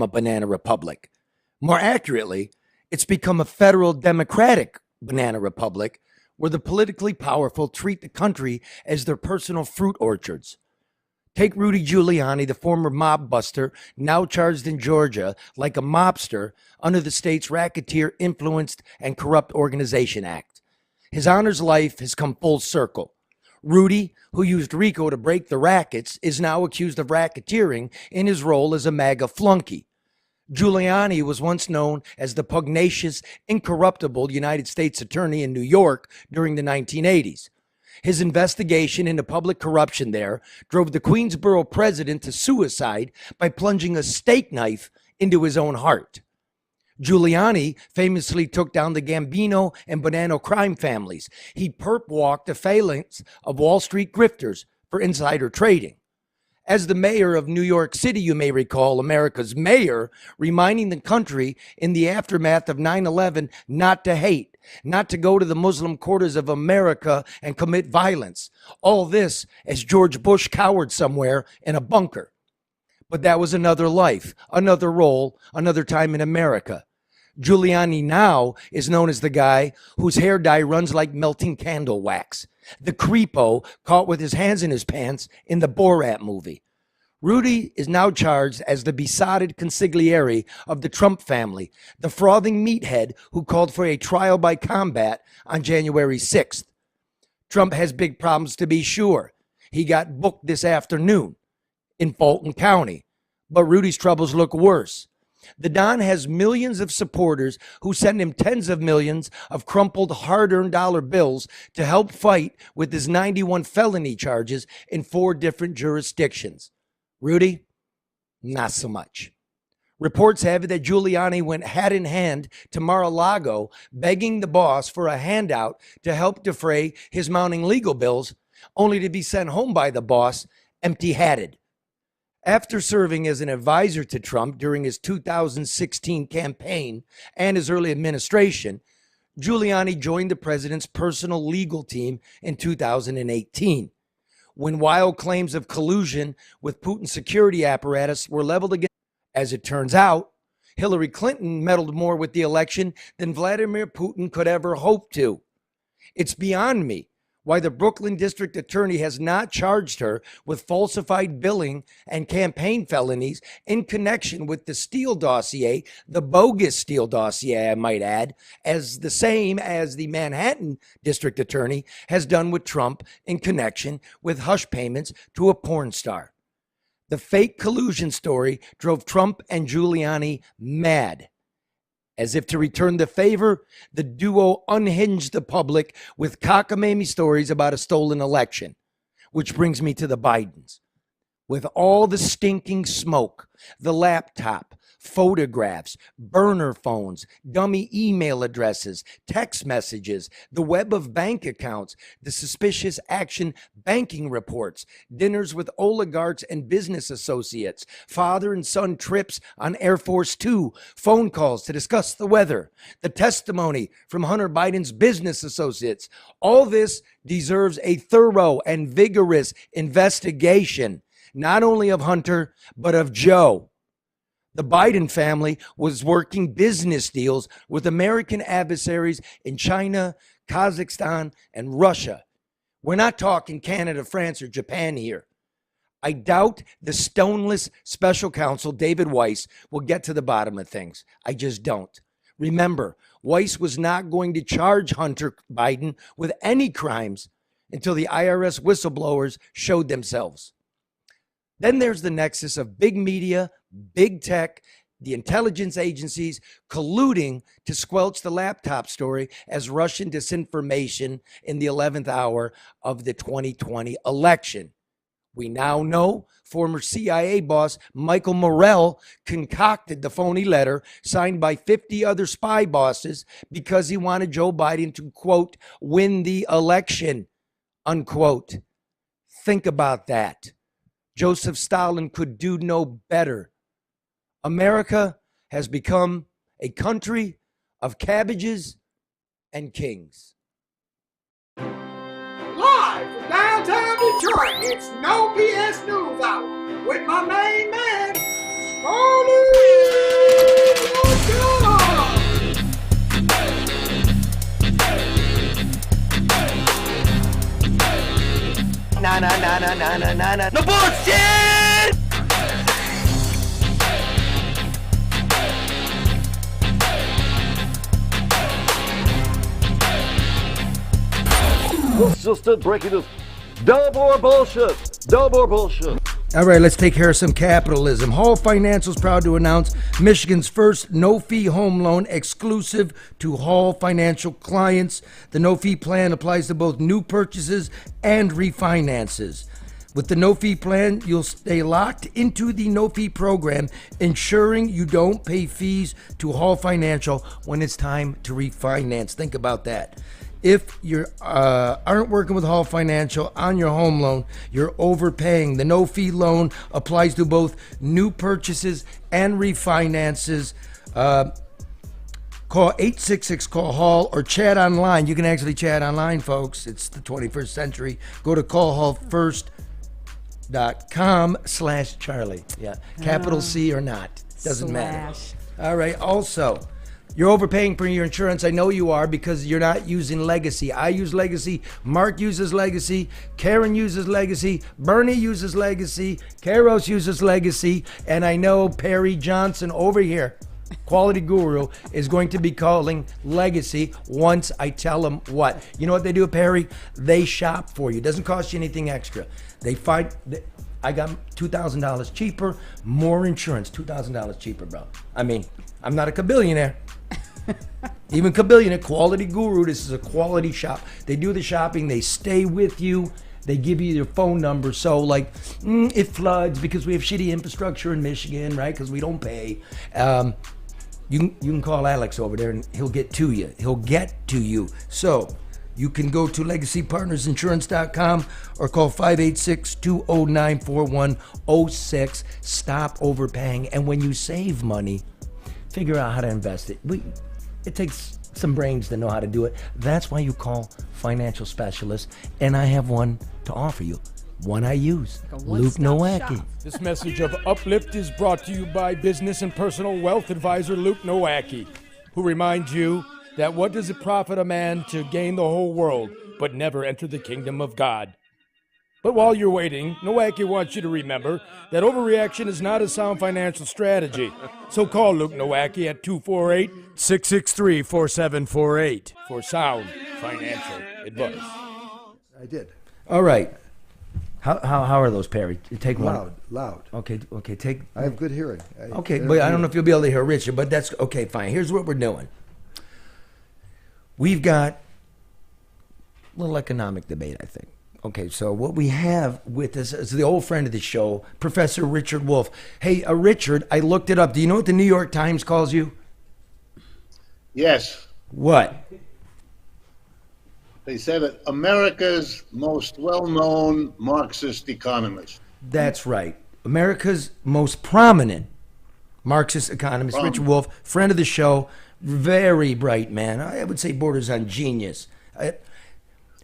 a banana republic. More accurately, it's become a federal democratic banana republic where the politically powerful treat the country as their personal fruit orchards. Take Rudy Giuliani, the former mob buster, now charged in Georgia like a mobster under the state's Racketeer Influenced and Corrupt Organization Act. His honor's life has come full circle. Rudy, who used RICO to break the rackets, is now accused of racketeering in his role as a MAGA flunky. Giuliani was once known as the pugnacious, incorruptible United States Attorney in New York during the 1980s. His investigation into public corruption there drove the Queensboro president to suicide by plunging a steak knife into his own heart. Giuliani famously took down the Gambino and Bonanno crime families. He perp-walked the phalanx of Wall Street grifters for insider trading. As the mayor of New York City, you may recall, America's mayor, reminding the country in the aftermath of 9/11 not to hate, not to go to the Muslim quarters of America and commit violence. All this as George Bush cowered somewhere in a bunker. But that was another life, another role, another time in America. Giuliani now is known as the guy whose hair dye runs like melting candle wax. The creepo caught with his hands in his pants in the Borat movie. Rudy is now charged as the besotted consigliere of the Trump family, the frothing meathead who called for a trial by combat on January 6th. Trump has big problems, to be sure. He got booked this afternoon in Fulton County, but Rudy's troubles look worse. The Don has millions of supporters who send him tens of millions of crumpled hard-earned dollar bills to help fight with his 91 felony charges in 4 different jurisdictions. Rudy, not so much. Reports have it that Giuliani went hat in hand to Mar-a-Lago begging the boss for a handout to help defray his mounting legal bills, only to be sent home by the boss empty-hatted. After serving as an advisor to Trump during his 2016 campaign and his early administration, Giuliani joined the president's personal legal team in 2018. When wild claims of collusion with Putin's security apparatus were leveled against, as it turns out, Hillary Clinton meddled more with the election than Vladimir Putin could ever hope to. It's beyond me why the Brooklyn district attorney has not charged her with falsified billing and campaign felonies in connection with the Steele dossier, the bogus Steele dossier, I might add, as the same as the Manhattan district attorney has done with Trump in connection with hush payments to a porn star. The fake collusion story drove Trump and Giuliani mad. As if to return the favor, the duo unhinged the public with cockamamie stories about a stolen election. Which brings me to the Bidens. With all the stinking smoke, the laptop, photographs, burner phones, dummy email addresses, text messages, the web of bank accounts, the suspicious action banking reports, dinners with oligarchs and business associates, father and son trips on Air Force Two, phone calls to discuss the weather, the testimony from Hunter Biden's business associates. All this deserves a thorough and vigorous investigation, not only of Hunter, but of Joe. The Biden family was working business deals with American adversaries in China, Kazakhstan, and Russia. We're not talking Canada, France, or Japan here. I doubt the stoneless special counsel, David Weiss, will get to the bottom of things. I just don't. Remember, Weiss was not going to charge Hunter Biden with any crimes until the IRS whistleblowers showed themselves. Then there's the nexus of big media, big tech, the intelligence agencies colluding to squelch the laptop story as Russian disinformation in the 11th hour of the 2020 election. We now know former CIA boss Michael Morell concocted the phony letter signed by 50 other spy bosses because he wanted Joe Biden to, quote, win the election, unquote. Think about that. Joseph Stalin could do no better. America has become a country of cabbages and kings. Live from downtown Detroit, it's No BS News Hour with my main man, Stalin. No bullshit! It's just a breaking news. No more bullshit. No more bullshit. All right, let's take care of some capitalism. Hall Financial is proud to announce Michigan's first no-fee home loan exclusive to Hall Financial clients. The no-fee plan applies to both new purchases and refinances. With the no-fee plan, you'll stay locked into the no-fee program, ensuring you don't pay fees to Hall Financial when it's time to refinance. Think about that. If you aren't working with Hall Financial on your home loan, you're overpaying. The no-fee loan applies to both new purchases and refinances. Call 866-CALL-HALL or chat online. You can actually chat online, folks. It's the 21st century. Go to callhallfirst.com/Charlie. Yeah, capital C or not. Doesn't matter. All right, also, you're overpaying for your insurance. I know you are because you're not using Legacy. I use Legacy. Mark uses Legacy. Karen uses Legacy. Bernie uses Legacy. Karos uses Legacy. And I know Perry Johnson over here, Quality Guru, is going to be calling Legacy once I tell him what. You know what they do, Perry? They shop for you. It doesn't cost you anything extra. They find... I got $2,000 cheaper, more insurance, $2,000 cheaper, bro. I mean, I'm not a billionaire. Even Billionaire, Quality Guru, this is a quality shop. They do the shopping, they stay with you, they give you their phone number. So like, it floods because we have shitty infrastructure in Michigan, right? Because we don't pay. You can call Alex over there and he'll get to you. He'll get to you. So you can go to legacypartnersinsurance.com or call 586-209-4106. Stop overpaying. And when you save money, figure out how to invest it. It takes some brains to know how to do it. That's why you call financial specialists, and I have one to offer you. One I use, Luke Nowacki. This message of uplift is brought to you by business and personal wealth advisor Luke Nowacki, who reminds you that what does it profit a man to gain the whole world but never enter the kingdom of God? But while you're waiting, Nowacki wants you to remember that overreaction is not a sound financial strategy. So call Luke Nowacki at 248-663-4748 for sound financial advice. I did. All right. How are those, Perry? Take one. Loud. Okay, take... I have good hearing. Okay, but I don't know if you'll be able to hear Richard, but that's... Okay, fine. Here's what we're doing. We've got a little economic debate, I think. Okay, so what we have with us is the old friend of the show, Professor Richard Wolff. Hey, Richard, I looked it up. Do you know what the New York Times calls you? Yes. What? They said it, America's most well-known Marxist economist. That's right. America's most prominent Marxist economist, Richard Wolff, friend of the show, very bright man. I would say borders on genius.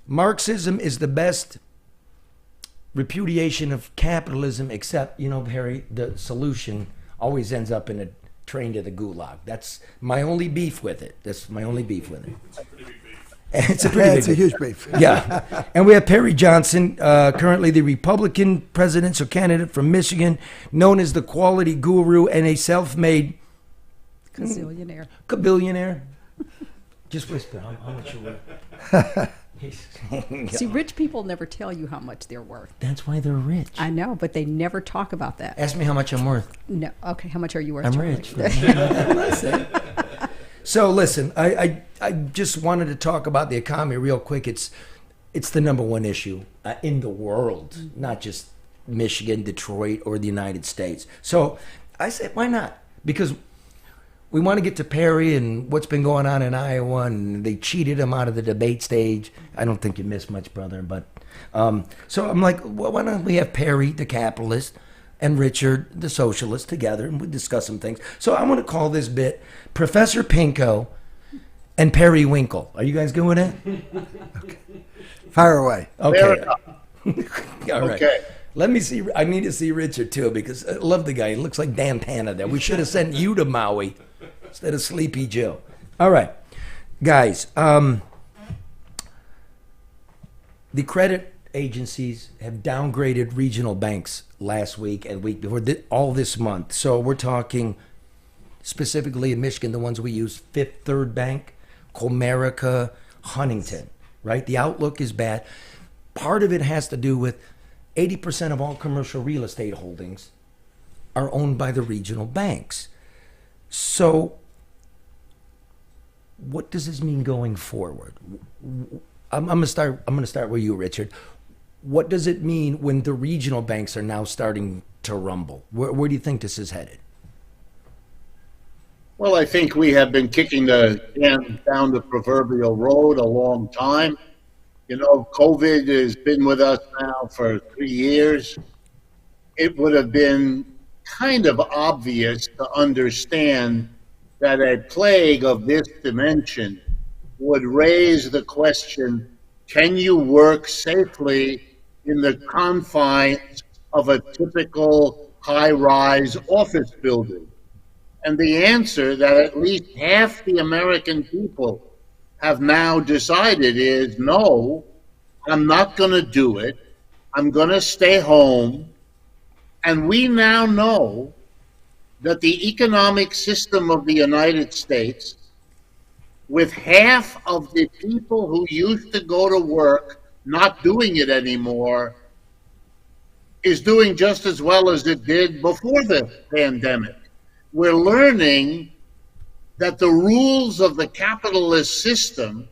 Marxism is the best repudiation of capitalism, except, Harry, the solution always ends up in a train to the gulag. That's my only beef with it. It's a pretty big It's a huge beef. Yeah. And we have Perry Johnson, currently the Republican presidential candidate from Michigan, known as the Quality Guru and a self-made gazillionaire. Just whisper. How much you worth? See, rich people never tell you how much they're worth. That's why they're rich. I know, but they never talk about that. Ask me how much I'm worth. No. Okay, how much are you worth? I'm Charlie? rich. So listen, I just wanted to talk about the economy real quick. It's the number one issue in the world, not just Michigan, Detroit, or the United States. So I said, why not? Because we want to get to Perry and what's been going on in Iowa, and they cheated him out of the debate stage. I don't think you missed much, brother. But so I'm like, well, why don't we have Perry, the capitalist, and Richard, the socialist, together, and we discuss some things. So I'm going to call this bit Professor Pinko and Perry Winkle. Are you guys good with it? Okay. Fire away. Okay. All right. Okay. Let me see. I need to see Richard too, because I love the guy. He looks like Dan Tana there. We should have sent you to Maui instead of Sleepy Joe. All right, guys. The credit agencies have downgraded regional banks last week and week before, all this month. So we're talking specifically in Michigan, the ones we use, Fifth Third Bank, Comerica, Huntington, right? The outlook is bad. Part of it has to do with 80% of all commercial real estate holdings are owned by the regional banks. So what does this mean going forward? I'm going to start with you, Richard. What does it mean when the regional banks are now starting to rumble? Where do you think this is headed? Well, I think we have been kicking the can down the proverbial road a long time. You know, COVID has been with us now for 3 years. It would have been kind of obvious to understand that a plague of this dimension would raise the question, can you work safely in the confines of a typical high-rise office building? And the answer that at least half the American people have now decided is, no, I'm not going to do it. I'm going to stay home. And we now know that the economic system of the United States, with half of the people who used to go to work not doing it anymore, is doing just as well as it did before the pandemic. We're learning that the rules of the capitalist system,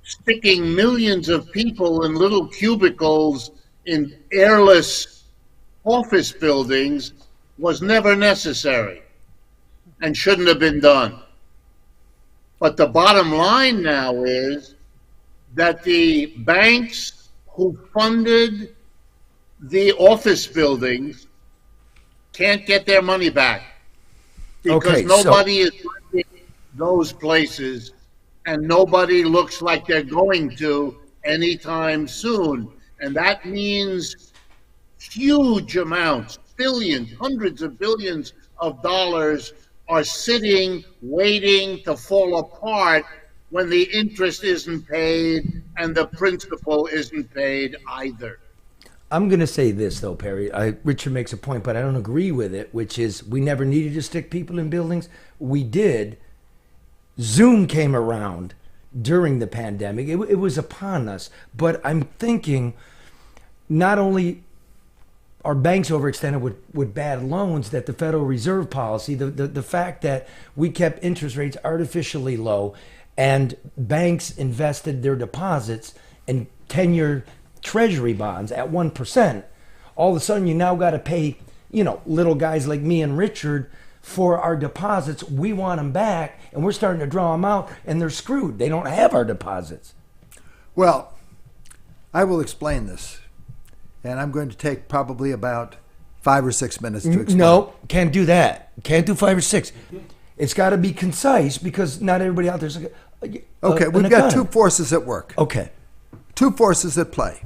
sticking millions of people in little cubicles in airless office buildings, was never necessary and shouldn't have been done. But the bottom line now is that the banks who funded the office buildings can't get their money back. Because nobody is renting those places, and nobody looks like they're going to anytime soon. And that means huge amounts, billions, hundreds of billions of dollars are sitting, waiting to fall apart when the interest isn't paid and the principal isn't paid either. I'm going to say this, though, Perry. Richard makes a point, but I don't agree with it, which is we never needed to stick people in buildings. We did. Zoom came around during the pandemic. It was upon us. But I'm thinking not only are banks overextended with bad loans, that the Federal Reserve policy, the fact that we kept interest rates artificially low and banks invested their deposits in 10-year Treasury bonds at 1%, all of a sudden you now got to pay, little guys like me and Richard for our deposits. We want them back, and we're starting to draw them out, and they're screwed. They don't have our deposits. Well, I will explain this, and I'm going to take probably about 5 or 6 minutes to explain. No, can't do that. Can't do 5 or 6. It's got to be concise because not everybody out there's okay, we've got two forces at work. Okay. Two forces at play.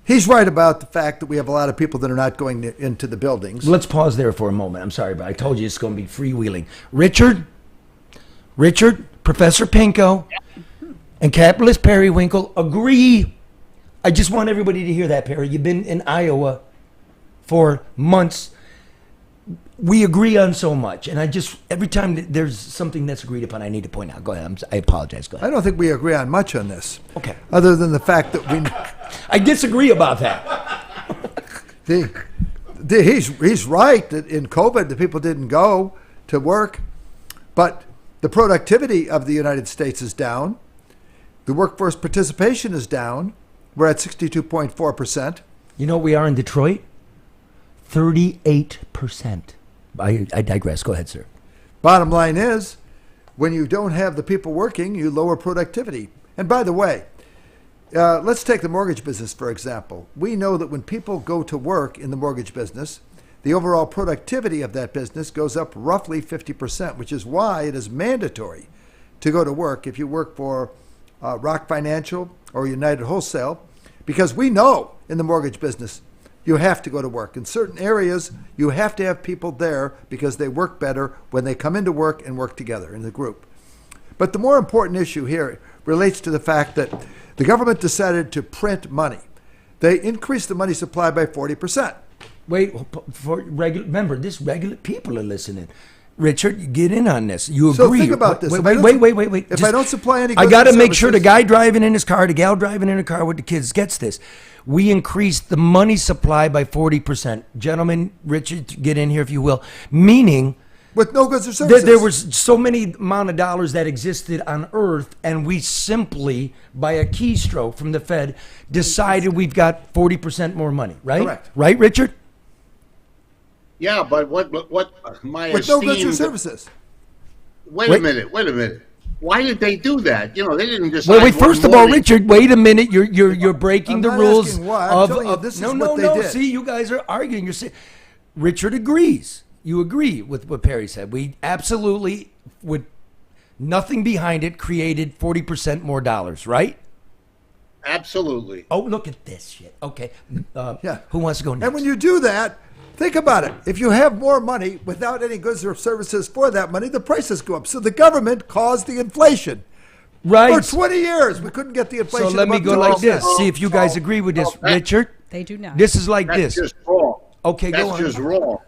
He's right about the fact that we have a lot of people that are not going into the buildings. Let's pause there for a moment. I'm sorry, but I told you it's going to be freewheeling. Richard, Professor Pinko, and capitalist Periwinkle agree. I just want everybody to hear that, Perry. You've been in Iowa for months. We agree on so much, and every time there's something that's agreed upon, I need to point out. Go ahead. I apologize. Go ahead. I don't think we agree on much on this. Okay. Other than the fact that I disagree about that. He's right that in COVID the people didn't go to work, but the productivity of the United States is down. The workforce participation is down. We're at 62.4%. You know what we are in Detroit? 38%. I digress. Go ahead, sir. Bottom line is, when you don't have the people working, you lower productivity. And by the way, let's take the mortgage business, for example. We know that when people go to work in the mortgage business, the overall productivity of that business goes up roughly 50%, which is why it is mandatory to go to work if you work for Rock Financial or United Wholesale, because we know in the mortgage business you have to go to work. In certain areas, you have to have people there because they work better when they come into work and work together in the group. But the more important issue here relates to the fact that the government decided to print money. They increased the money supply by 40%. Wait, remember, regular people are listening. Richard, get in on this. You agree? So think about this. Wait. If I don't supply any I goods got to and make sure the services- guy driving in his car, the gal driving in her car with the kids gets this. We increased the money supply by 40%. Gentlemen, Richard, get in here if you will. Meaning, with no goods or services. there was so many amount of dollars that existed on Earth, and we simply, by a keystroke from the Fed, decided we've got 40% more money. Right? Correct. Right, Richard? Yeah, but what my with no goods or esteemed services. Wait a minute. Why did they do that? You know, they didn't decide. Wait. one First of all, morning- Richard, wait a minute. You're breaking I'm the not rules asking why. I'm of. telling you, this is what they did. See, you guys are arguing. You're saying Richard agrees. You agree with what Perry said. We absolutely, with nothing behind it, created 40% more dollars. Right? Absolutely. Oh, look at this shit. Okay. Yeah. Who wants to go next? And when you do that, think about it. If you have more money without any goods or services for that money, the prices go up. So the government caused the inflation. right. For 20 years, we couldn't get the So inflation. let me above go like 2%. this. See if you guys agree with this, Richard. They do not. This is like That's this. just wrong. Okay, go That's on. just wrong.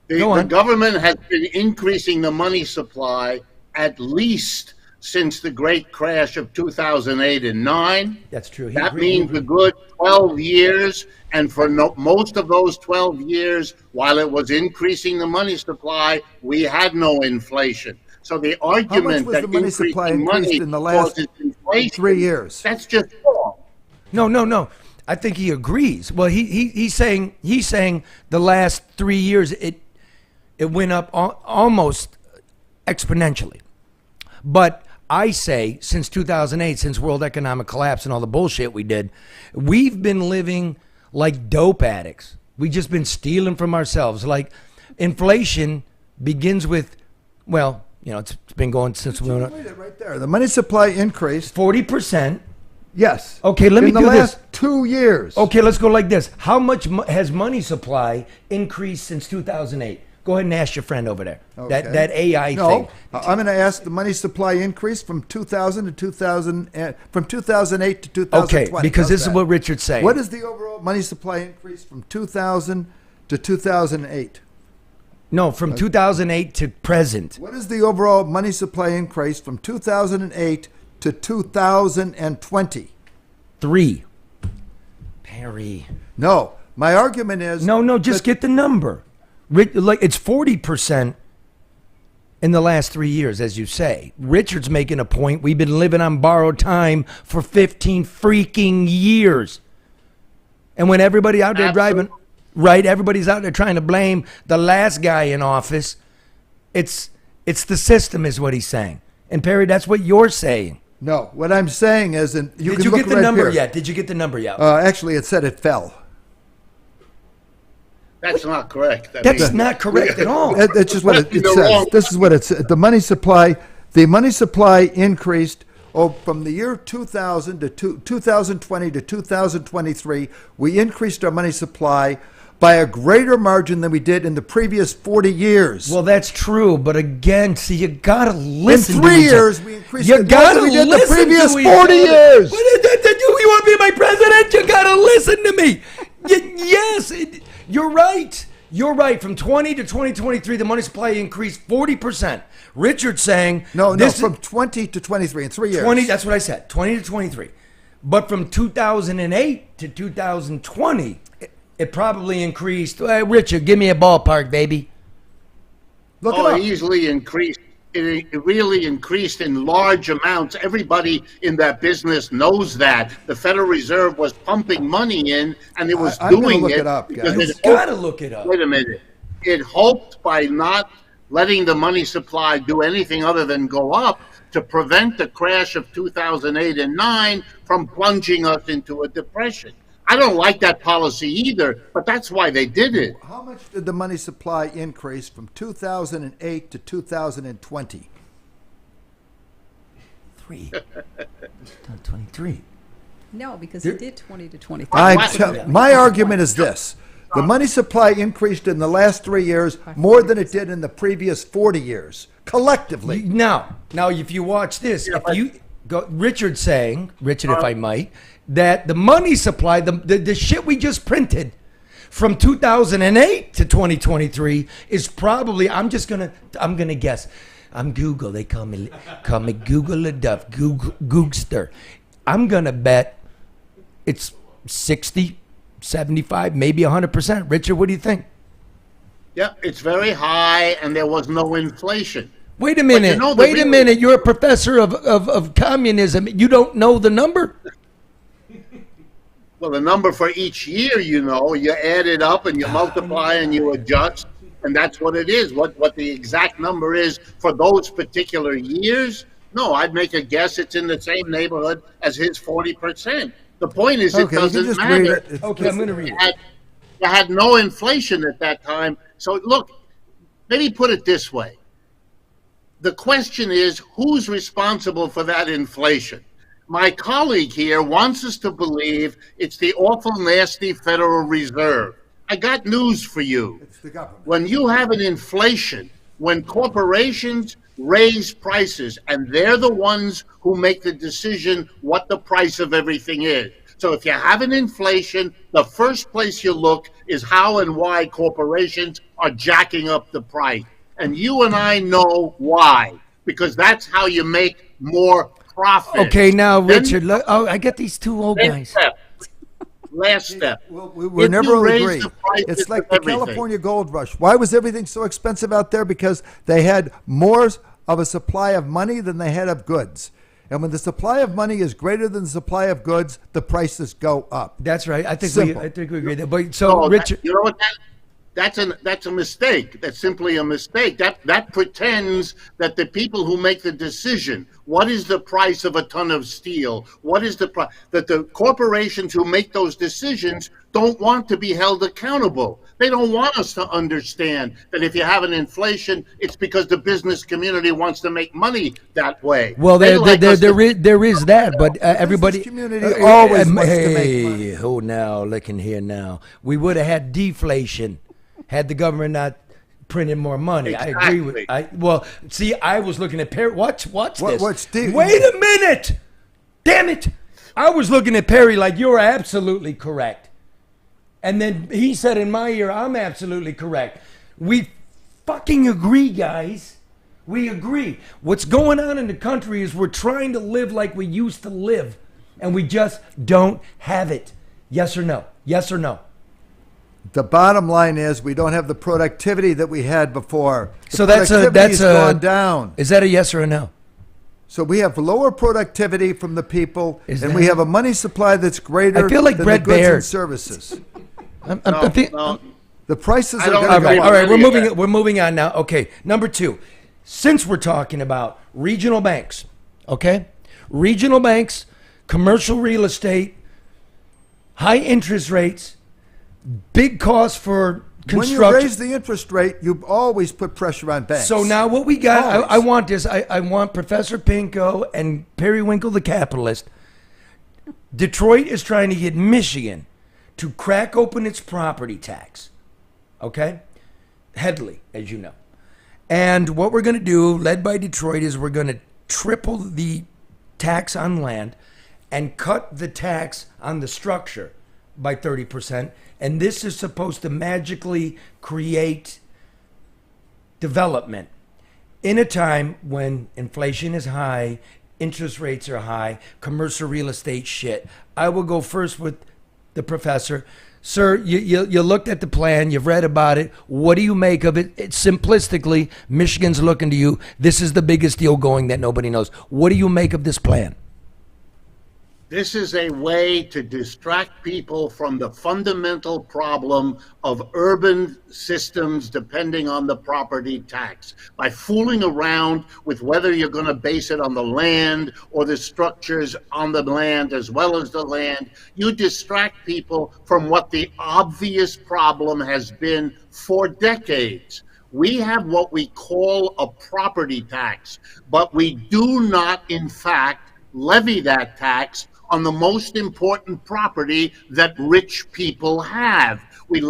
Go The on. government has been increasing the money supply at least since the great crash of 2008 and 9. That's true. He That agreed- means a good 12 years. And for most of those 12 years, while it was increasing the money supply, we had no inflation. So the argument was that the money supply increasing increased money in the last causes inflation, 3 years? that's just wrong. No. I think he agrees. Well, he's saying the last 3 years it went up almost exponentially. But I say since 2008, since world economic collapse and all the bullshit we did, we've been living like dope addicts. We've just been stealing from ourselves. Like inflation begins with, well, you know, it's been going since we went Wait it right there. The money supply increased. 40%. Yes. Okay, let me in the do this. last 2 years. Okay, let's go like this. How much has money supply increased since 2008? Go ahead and ask your friend over there. Okay. That AI No, thing. I'm going to ask the money supply increase from 2000 to 2000, from 2008 to 2020. Okay, because How's this is that? what Richard's saying. What is the overall money supply increase from 2000 to 2008? No, from 2008 to present. What is the overall money supply increase from 2008 to 2020? 3. Perry. No, my argument is No, just get the number. Like it's 40% in the last 3 years, as you say. Richard's making a point. We've been living on borrowed time for 15 freaking years. And when everybody out there driving, right, everybody's out there trying to blame the last guy in office. It's the system is what he's saying. And Perry, that's what you're saying. No, what I'm saying is, and you Did can you look get the right number here. yet? Did you get the number yet? Actually, it said it fell. That's not correct. That's not correct at all. That's just what it You're says. wrong. This is what it says. The money supply increased from the year 2000 to 2020 to 2023. We increased our money supply by a greater margin than we did in the previous 40 years. Well, that's true, but again, see, you gotta listen. in to 3 each other. years, we increased You it more gotta than we did listen the previous to each 40 other. years. But you want to be my president? You gotta listen to me. Yes, you're right. You're right. From 20 to 2023, the money supply increased 40%. Richard's saying No, this is from 20 to 23 in 3 years. 20. That's what I said. 20 to 23. But from 2008 to 2020, it probably increased. Richard, give me a ballpark, baby. Look it Oh, up. it easily increased. It really increased in large amounts. Everybody in that business knows that. The Federal Reserve was pumping money in, and it was I'm gonna doing look it it up, because guys. it You gotta look it up. Wait a minute. It hoped by not letting the money supply do anything other than go up to prevent the crash of 2008 and 9 from plunging us into a depression. I don't like that policy either, but that's why they did it. How much did the money supply increase from 2008 to 2020? 23. No, because he did 20 to 25. My argument is this. The money supply increased in the last 3 years more than it did in the previous 40 years, collectively. Now, if you watch this, if you go, Richard, if I might, that the money supply, the shit we just printed from 2008 to 2023 is probably, I'm gonna guess. I'm Google. They call me Google LeDuff, Googster. I'm gonna bet it's 60, 75, maybe 100%. Richard, what do you think? Yeah, it's very high, and there was no inflation. Wait a minute. Wait a minute. You're a professor of communism. You don't know the number? Well, the number for each year, you add it up and you multiply and you adjust, and that's what it is. What the exact number is for those particular years, no, I'd make a guess it's in the same neighborhood as his 40%. The point is, it doesn't matter. Okay, I'm going to read it. You had no inflation at that time. So look, maybe put it this way. The question is, who's responsible for that inflation? My colleague here wants us to believe it's the awful, nasty Federal Reserve. I got news for you. It's the government. When you have an inflation, when corporations raise prices, and they're the ones who make the decision what the price of everything is. So if you have an inflation, the first place you look is how and why corporations are jacking up the price. And you and I know why, because that's how you make more profit. Okay, now, Richard, look, I get these two old guys. Last step. We're never agree. It's like the California gold rush. Why was everything so expensive out there? Because they had more of a supply of money than they had of goods. And when the supply of money is greater than the supply of goods, the prices go up. That's right. I think we agree there. But Richard, you know what? That's a mistake. That's simply a mistake. That pretends that the people who make the decision, what is the price of a ton of steel? What is the price? That the corporations who make those decisions don't want to be held accountable. They don't want us to understand that if you have an inflation, it's because the business community wants to make money that way. Well, there is that, but everybody community always wants to make money. Hey, oh, now looking here now, we would have had deflation had the government not printed more money. Exactly. I agree with. I was looking at Perry. Watch this. Steve? Wait a minute! Damn it! I was looking at Perry like you're absolutely correct, and then he said in my ear, "I'm absolutely correct." We fucking agree, guys. We agree. What's going on in the country is we're trying to live like we used to live, and we just don't have it. Yes or no? Yes or no? The bottom line is we don't have the productivity that we had before. So that's gone down. Is that a yes or a no? So we have lower productivity from the people, and we have a money supply that's greater I feel like than Brett the goods Baird. and services. No. The prices are I don't going to agree. go All up. right, we're moving on now. Okay, number 2. Since we're talking about regional banks, okay? Regional banks, commercial real estate, high interest rates, big costs for construction. When you raise the interest rate, you always put pressure on banks. So now what we got, I want this. I want Professor Pinko and Periwinkle the capitalist. Detroit is trying to get Michigan to crack open its property tax. Okay? Headley, as you know. And what we're going to do, led by Detroit, is we're going to triple the tax on land and cut the tax on the structure by 30%. And this is supposed to magically create development in a time when inflation is high, interest rates are high, commercial real estate shit. I will go first with the professor. Sir, you looked at the plan, you've read about it. What do you make of it? It's simplistically, Michigan's looking to you. This is the biggest deal going that nobody knows. What do you make of this plan? This is a way to distract people from the fundamental problem of urban systems depending on the property tax. By fooling around with whether you're going to base it on the land or the structures on the land as well as the land, you distract people from what the obvious problem has been for decades. We have what we call a property tax, but we do not, in fact, levy that tax on the most important property that rich people have. We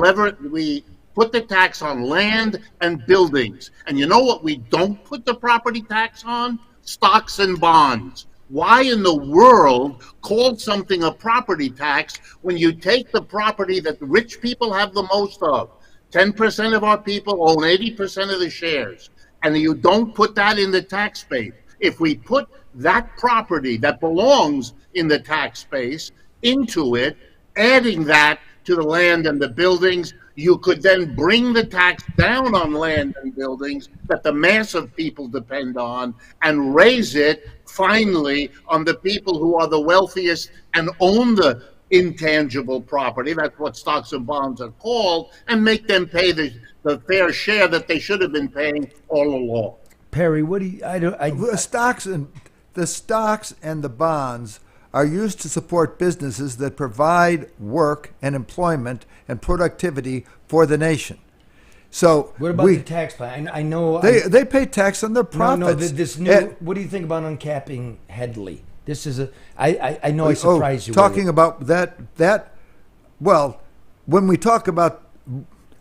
put the tax on land and buildings. And you know what we don't put the property tax on? Stocks and bonds. Why in the world call something a property tax when you take the property that the rich people have the most of? 10% of our people own 80% of the shares, and you don't put that in the tax base. If we put that property that belongs in the tax base into it, adding that to the land and the buildings, you could then bring the tax down on land and buildings that the mass of people depend on and raise it finally on the people who are the wealthiest and own the intangible property. That's what stocks and bonds are called, and make them pay the fair share that they should have been paying all along. Perry, what do you? The stocks and the bonds are used to support businesses that provide work and employment and productivity for the nation. So what about the tax plan? I know they pay tax on their profits. This new. What do you think about uncapping Headley? This is I know I surprised you. Talking about that. Well, when we talk about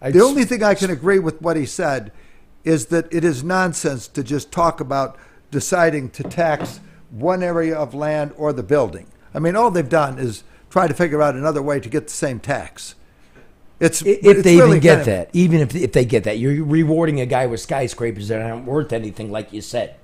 the only thing I can agree with what he said is that it is nonsense to just talk about deciding to tax one area of land or the building. I mean, all they've done is try to figure out another way to get the same tax. If they really even get that, even if they get that, you're rewarding a guy with skyscrapers that aren't worth anything, like you said.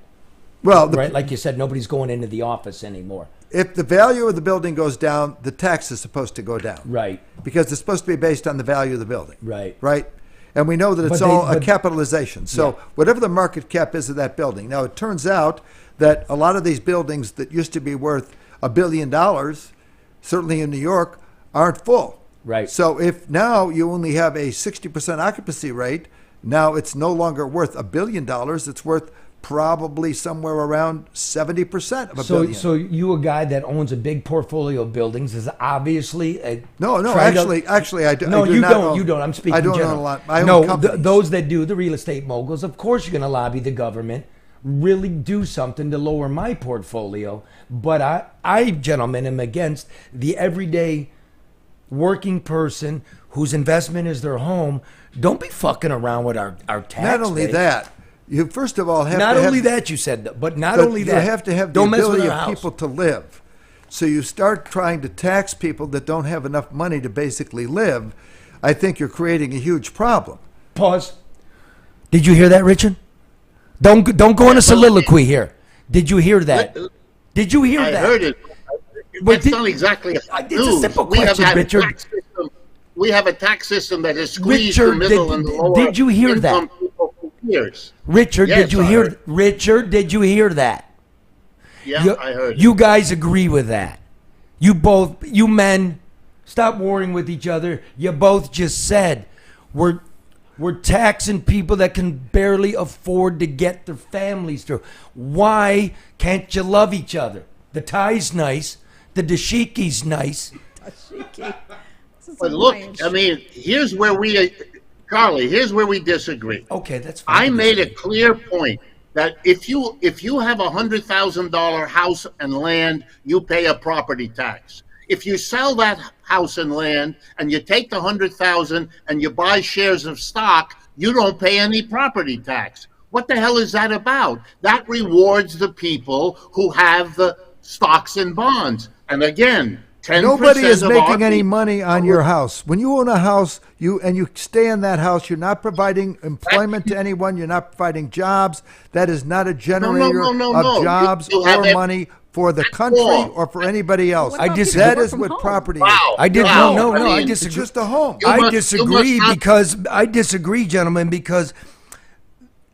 Well, right, like you said, nobody's going into the office anymore. If the value of the building goes down, the tax is supposed to go down. Right. Because it's supposed to be based on the value of the building. Right. Right. And we know that it's a capitalization. So whatever the market cap is of that building. Now, it turns out that a lot of these buildings that used to be worth $1 billion, certainly in New York, aren't full. Right. So if now you only have a 60% occupancy rate, now it's no longer worth $1 billion. It's worth probably somewhere around 70% of a billion. So you, a guy that owns a big portfolio of buildings, is obviously actually I do. No, you don't. You don't. I'm speaking. I don't general. own a lot. I own companies. Those that do, the real estate moguls, of course you're going to lobby the government, really do something to lower my portfolio. But I, gentlemen, am against the everyday working person whose investment is their home. Don't be fucking around with our tax. Not only that. You first of all have not to only have, that you said, but not only that you have to have the ability of people to live. So you start trying to tax people that don't have enough money to basically live. I think you're creating a huge problem. Pause. Did you hear that, Richard? Don't go on a soliloquy here. Did you hear that? Did you hear that? I heard it. That's not exactly it's a simple question, Richard. We have a tax system that has squeezed the middle and the lower did you hear income that? people for years. Richard, yes, did you hear? Richard, did you hear that? Yeah, I heard. You guys agree with that? You men, stop warring with each other. You both just said we're taxing people that can barely afford to get their families through. Why can't you love each other? The tie's nice. The dashiki's nice. But look, I mean, here's where we, Charlie, here's where we disagree. Okay, that's fine. I made a clear point that if you have a $100,000 house and land, you pay a property tax. If you sell that house and land and you take the $100,000 and you buy shares of stock, you don't pay any property tax. What the hell is that about? That rewards the people who have the stocks and bonds. And again, 10% nobody is making any people money on your house. When you own a house, you stay in that house, you're not providing employment to anyone, you're not providing jobs. That is not a generator of jobs or money for the country or for anybody else. I disagree. That is what property is. I disagree. It's just a home. I disagree, gentlemen, because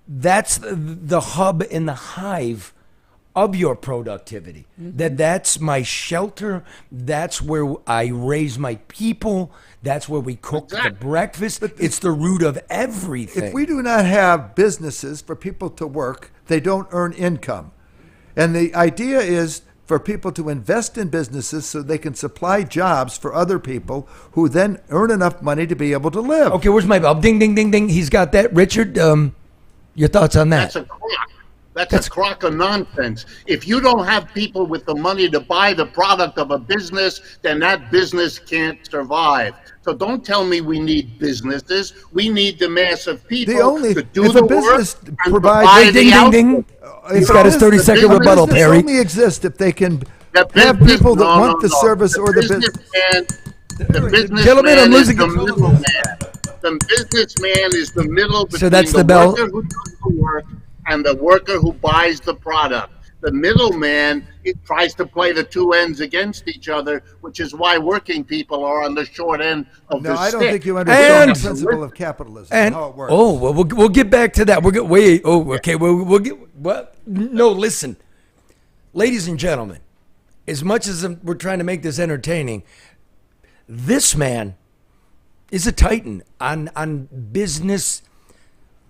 that's the hub and the hive of your productivity. That's my shelter. That's where I raise my people. That's where we cook the breakfast. It's the root of everything. If we do not have businesses for people to work, they don't earn income. And the idea is for people to invest in businesses so they can supply jobs for other people who then earn enough money to be able to live. Okay, where's my bell? Ding, ding, ding, ding. He's got that. Richard, your thoughts on that? That's a clock. That's a crock of nonsense. If you don't have people with the money to buy the product of a business, then that business can't survive. So don't tell me we need businesses. We need the mass of people to do if the a business work and provides provide Ding, the ding, output. ding. He's got his 30-second rebuttal, business Perry. only exists if they can The have business- people that no, want the no. service or the business. The businessman Gentlemen, I'm is losing the control. middleman. The businessman is the middle between that's the the bell. worker who does the work and the worker who buys the product. The middleman, it tries to play the two ends against each other, which is why working people are on the short end of No, the I stick. don't think you understand And- the principle of capitalism And how it works. oh, well, we'll get back to that. Okay. We'll get what? No, listen, ladies and gentlemen. As much as we're trying to make this entertaining, this man is a titan on business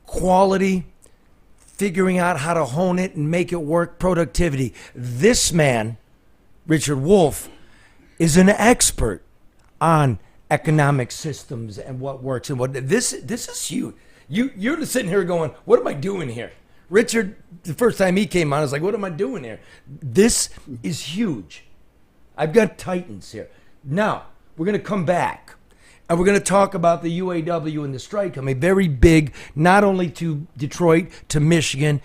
quality, figuring out how to hone it and make it work, productivity. This man, Richard Wolff, is an expert on economic systems and what works and what this is huge. You're sitting here going, what am I doing here? Richard, the first time he came on, I was like, what am I doing here? This is huge. I've got titans here. Now, we're going to come back and we're going to talk about the UAW and the strike coming very big, not only to Detroit, to Michigan.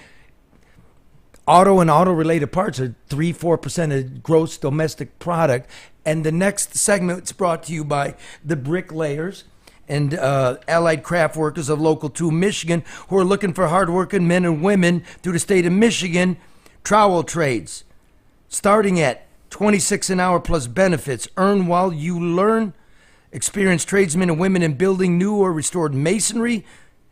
Auto and auto-related parts are 3-4% of gross domestic product. And the next segment is brought to you by the bricklayers and allied craft workers of Local 2 Michigan who are looking for hardworking men and women through the state of Michigan. Trowel trades, starting at $26 an hour plus benefits. Earn while you learn. Experienced tradesmen and women in building new or restored masonry,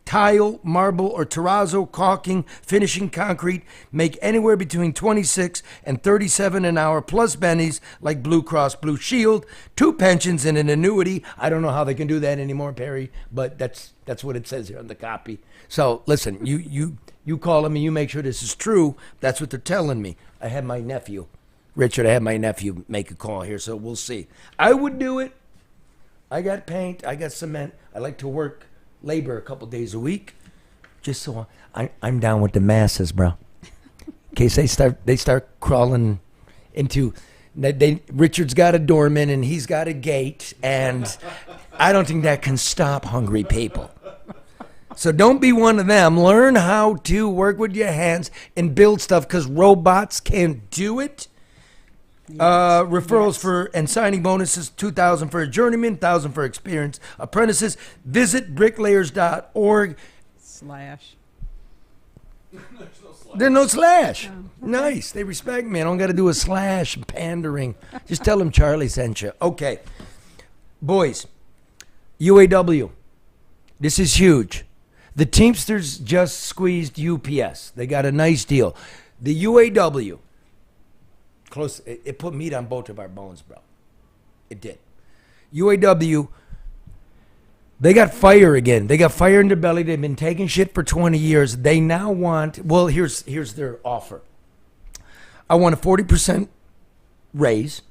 tile, marble, or terrazzo, caulking, finishing concrete, make anywhere between $26 and $37 an hour plus bennies like Blue Cross Blue Shield, 2 pensions and an annuity. I don't know how they can do that anymore, Perry, but that's what it says here on the copy. So listen, you call them and you make sure this is true. That's what they're telling me. I had my nephew, Richard, make a call here, so we'll see. I would do it. I got paint, I got cement. I like to work labor a couple days a week, just so I'm down with the masses, bro. In case they start crawling into, Richard's got a doorman and he's got a gate, and I don't think that can stop hungry people. So don't be one of them. Learn how to work with your hands and build stuff, because robots can't do it. Referrals for and signing bonuses, $2,000 for a journeyman, $1,000 for experienced apprentices. Visit bricklayers.org. Slash. There's no slash. Oh, okay. Nice. They respect me. I don't got to do a slash pandering. Just tell them Charlie sent you. Okay. Boys, UAW. This is huge. The Teamsters just squeezed UPS. They got a nice deal. The UAW. Close. It put meat on both of our bones, bro. It did. UAW, they got fire again. They got fire in their belly. They've been taking shit for 20 years. They now want, well, here's their offer. I want a 40% raise.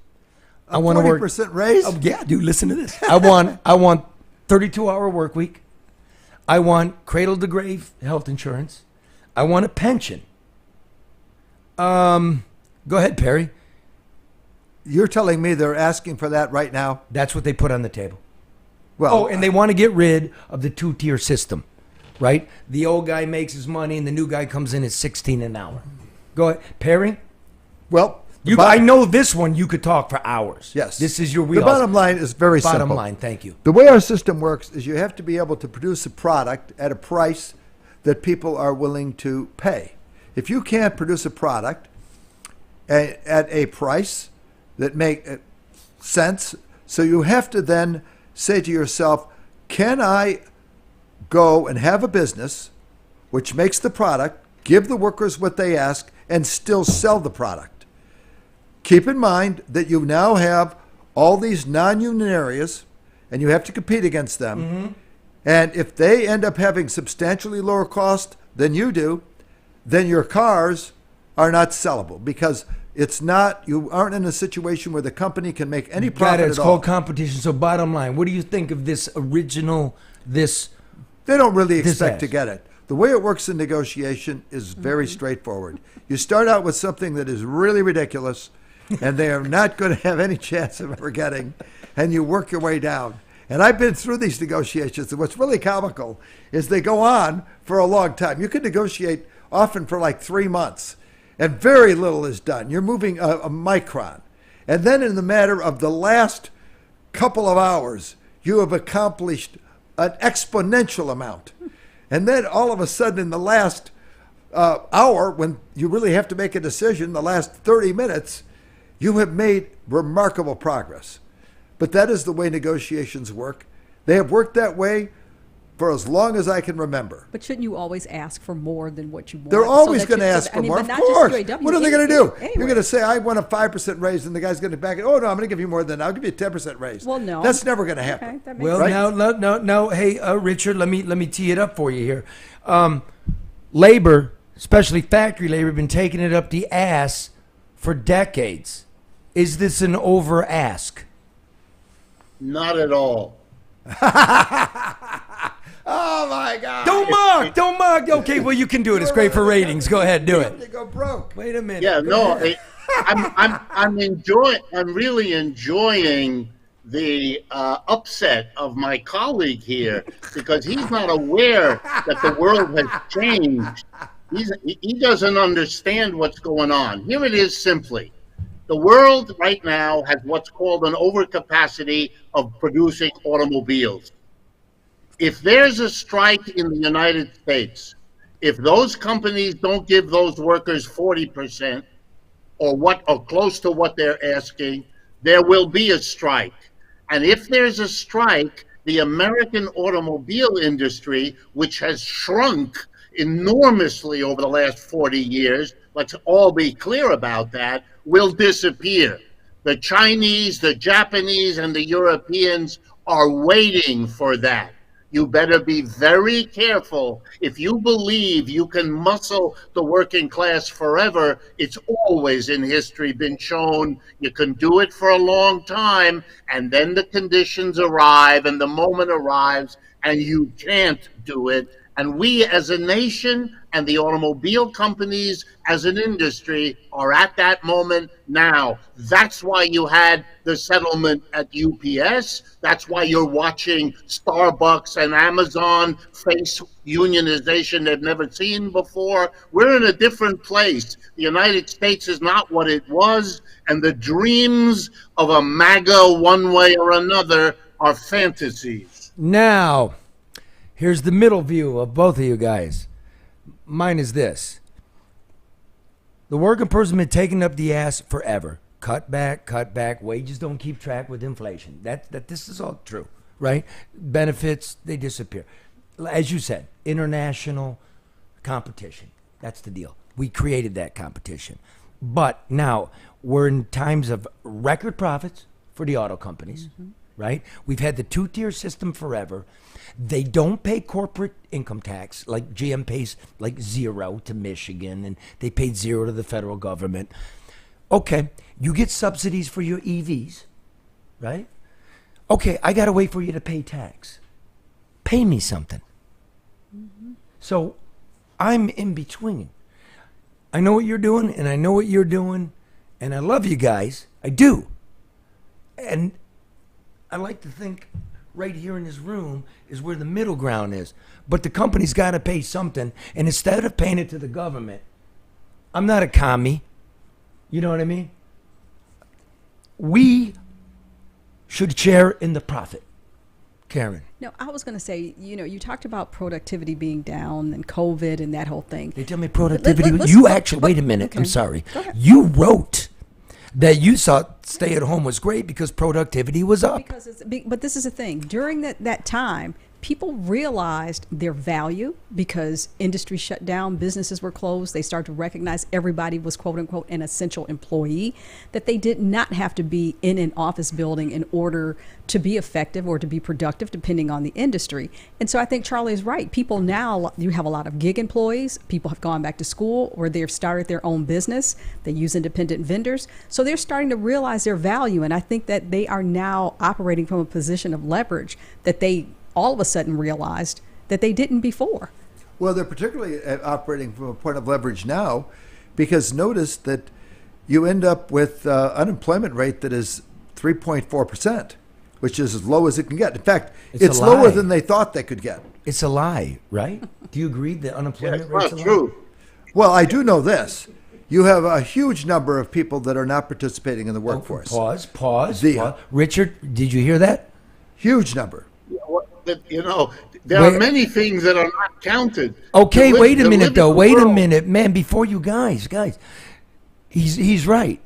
I want to work 40% raise? Oh, yeah, dude, listen to this. I want 32-hour work week. I want cradle to grave health insurance. I want a pension. Go ahead, Perry. You're telling me they're asking for that right now? That's what they put on the table. Well, And they want to get rid of the 2-tier system, right? The old guy makes his money and the new guy comes in at $16 an hour. Go ahead. Perry? well, I know this one you could talk for hours. yes. This is your The wheelhouse. bottom line is very simple. Bottom line, thank you. The way our system works is you have to be able to produce a product at a price that people are willing to pay. If you can't produce a product at a price that make sense, so you have to then say to yourself, can I go and have a business which makes the product, give the workers what they ask, and still sell the product? Keep in mind that you now have all these non-union areas, and you have to compete against them. Mm-hmm. And if they end up having substantially lower cost than you do, then your cars are not sellable, because you aren't in a situation where the company can make any profit It's at all. called competition. So bottom line, what do you think of this original, They don't really expect to get it. The way it works in negotiation is very straightforward. You start out with something that is really ridiculous, and they are not going to have any chance of ever getting, and you work your way down. And I've been through these negotiations, and what's really comical is they go on for a long time. You can negotiate often for like 3 months, and very little is done. You're moving a micron. And then in the matter of the last couple of hours, you have accomplished an exponential amount. And then all of a sudden in the last hour, when you really have to make a decision, the last 30 minutes, you have made remarkable progress. But that is the way negotiations work. They have worked that way for as long as I can remember. But shouldn't you always ask for more than what you want? They're always going to so ask for more. but Of not just course. UAW, What are they going to do? anywhere. You're going to say, I want a 5% raise, and the guy's going to back it. Oh, no, I'm going to give you more than that. I'll give you a 10% raise. Well, no. That's never going to happen. Okay, that makes Well, sense. now, hey, Richard, let me tee it up for you here. Labor, especially factory labor, been taking it up the ass for decades. Is this an over ask? Not at all. Oh, my God. Don't mock. Okay, well, you can do it. It's great for ratings. Go ahead, do it. They go broke. Wait a minute. Yeah, no, I'm really enjoying the upset of my colleague here, because he's not aware that the world has changed. He doesn't understand what's going on. Here it is simply. The world right now has what's called an overcapacity of producing automobiles. If there's a strike in the United States, if those companies don't give those workers 40% or close to what they're asking, there will be a strike. And if there's a strike, the American automobile industry, which has shrunk enormously over the last 40 years, let's all be clear about that, will disappear. The Chinese, the Japanese, and the Europeans are waiting for that. You better be very careful. If you believe you can muscle the working class forever, it's always in history been shown you can do it for a long time, and then the conditions arrive and the moment arrives and you can't do it. And we as a nation and the automobile companies as an industry are at that moment now. That's why you had the settlement at UPS. That's why you're watching Starbucks and Amazon face unionization they've never seen before. We're in a different place. The United States is not what it was, and the dreams of a MAGA one way or another are fantasies. Now, here's the middle view of both of you guys. Mine is this. The working person been taking up the ass forever. Cut back. Wages don't keep track with inflation. This is all true, right? Benefits, they disappear. As you said, international competition. That's the deal. We created that competition. But now we're in times of record profits for the auto companies, right? We've had the two-tier system forever. They don't pay corporate income tax, like GM pays like 0 to Michigan, and they paid 0 to the federal government. Okay, you get subsidies for your EVs, right? Okay, I got to wait for you to pay tax. Pay me something. So I'm in between. I know what you're doing, and I know what you're doing, and I love you guys. I do. And I like to think right here in this room is where the middle ground is. But the company's got to pay something. And instead of paying it to the government, I'm not a commie. You know what I mean? We should share in the profit. Karen. No, I was going to say, you talked about productivity being down and COVID and that whole thing. They tell me productivity. Wait a minute. Okay. I'm sorry. Go ahead. You wrote that you thought stay at home was great because productivity was up. But this is the thing. During that time, people realized their value because industry shut down, businesses were closed. They started to recognize everybody was, quote unquote, an essential employee, that they did not have to be in an office building in order to be effective or to be productive, depending on the industry. And so I think Charlie is right. People now, you have a lot of gig employees. People have gone back to school or they've started their own business. They use independent vendors. So they're starting to realize their value. And I think that they are now operating from a position of leverage that they all of a sudden realized that they didn't before. Well, they're particularly operating from a point of leverage now, because notice that you end up with unemployment rate that is 3.4%, which is as low as it can get. In fact, it's a lower lie. than they thought they could get. It's a lie, right? Do you agree that unemployment It's rate's not a lie? true. Well, I do know this. You have a huge number of people that are not participating in the workforce. Pause. The- Pause. Richard, did you hear that? Huge number. You know, there are many things that are not counted. Okay, The wait a the minute living though. Wait a world- minute, man. Before you guys, he's right.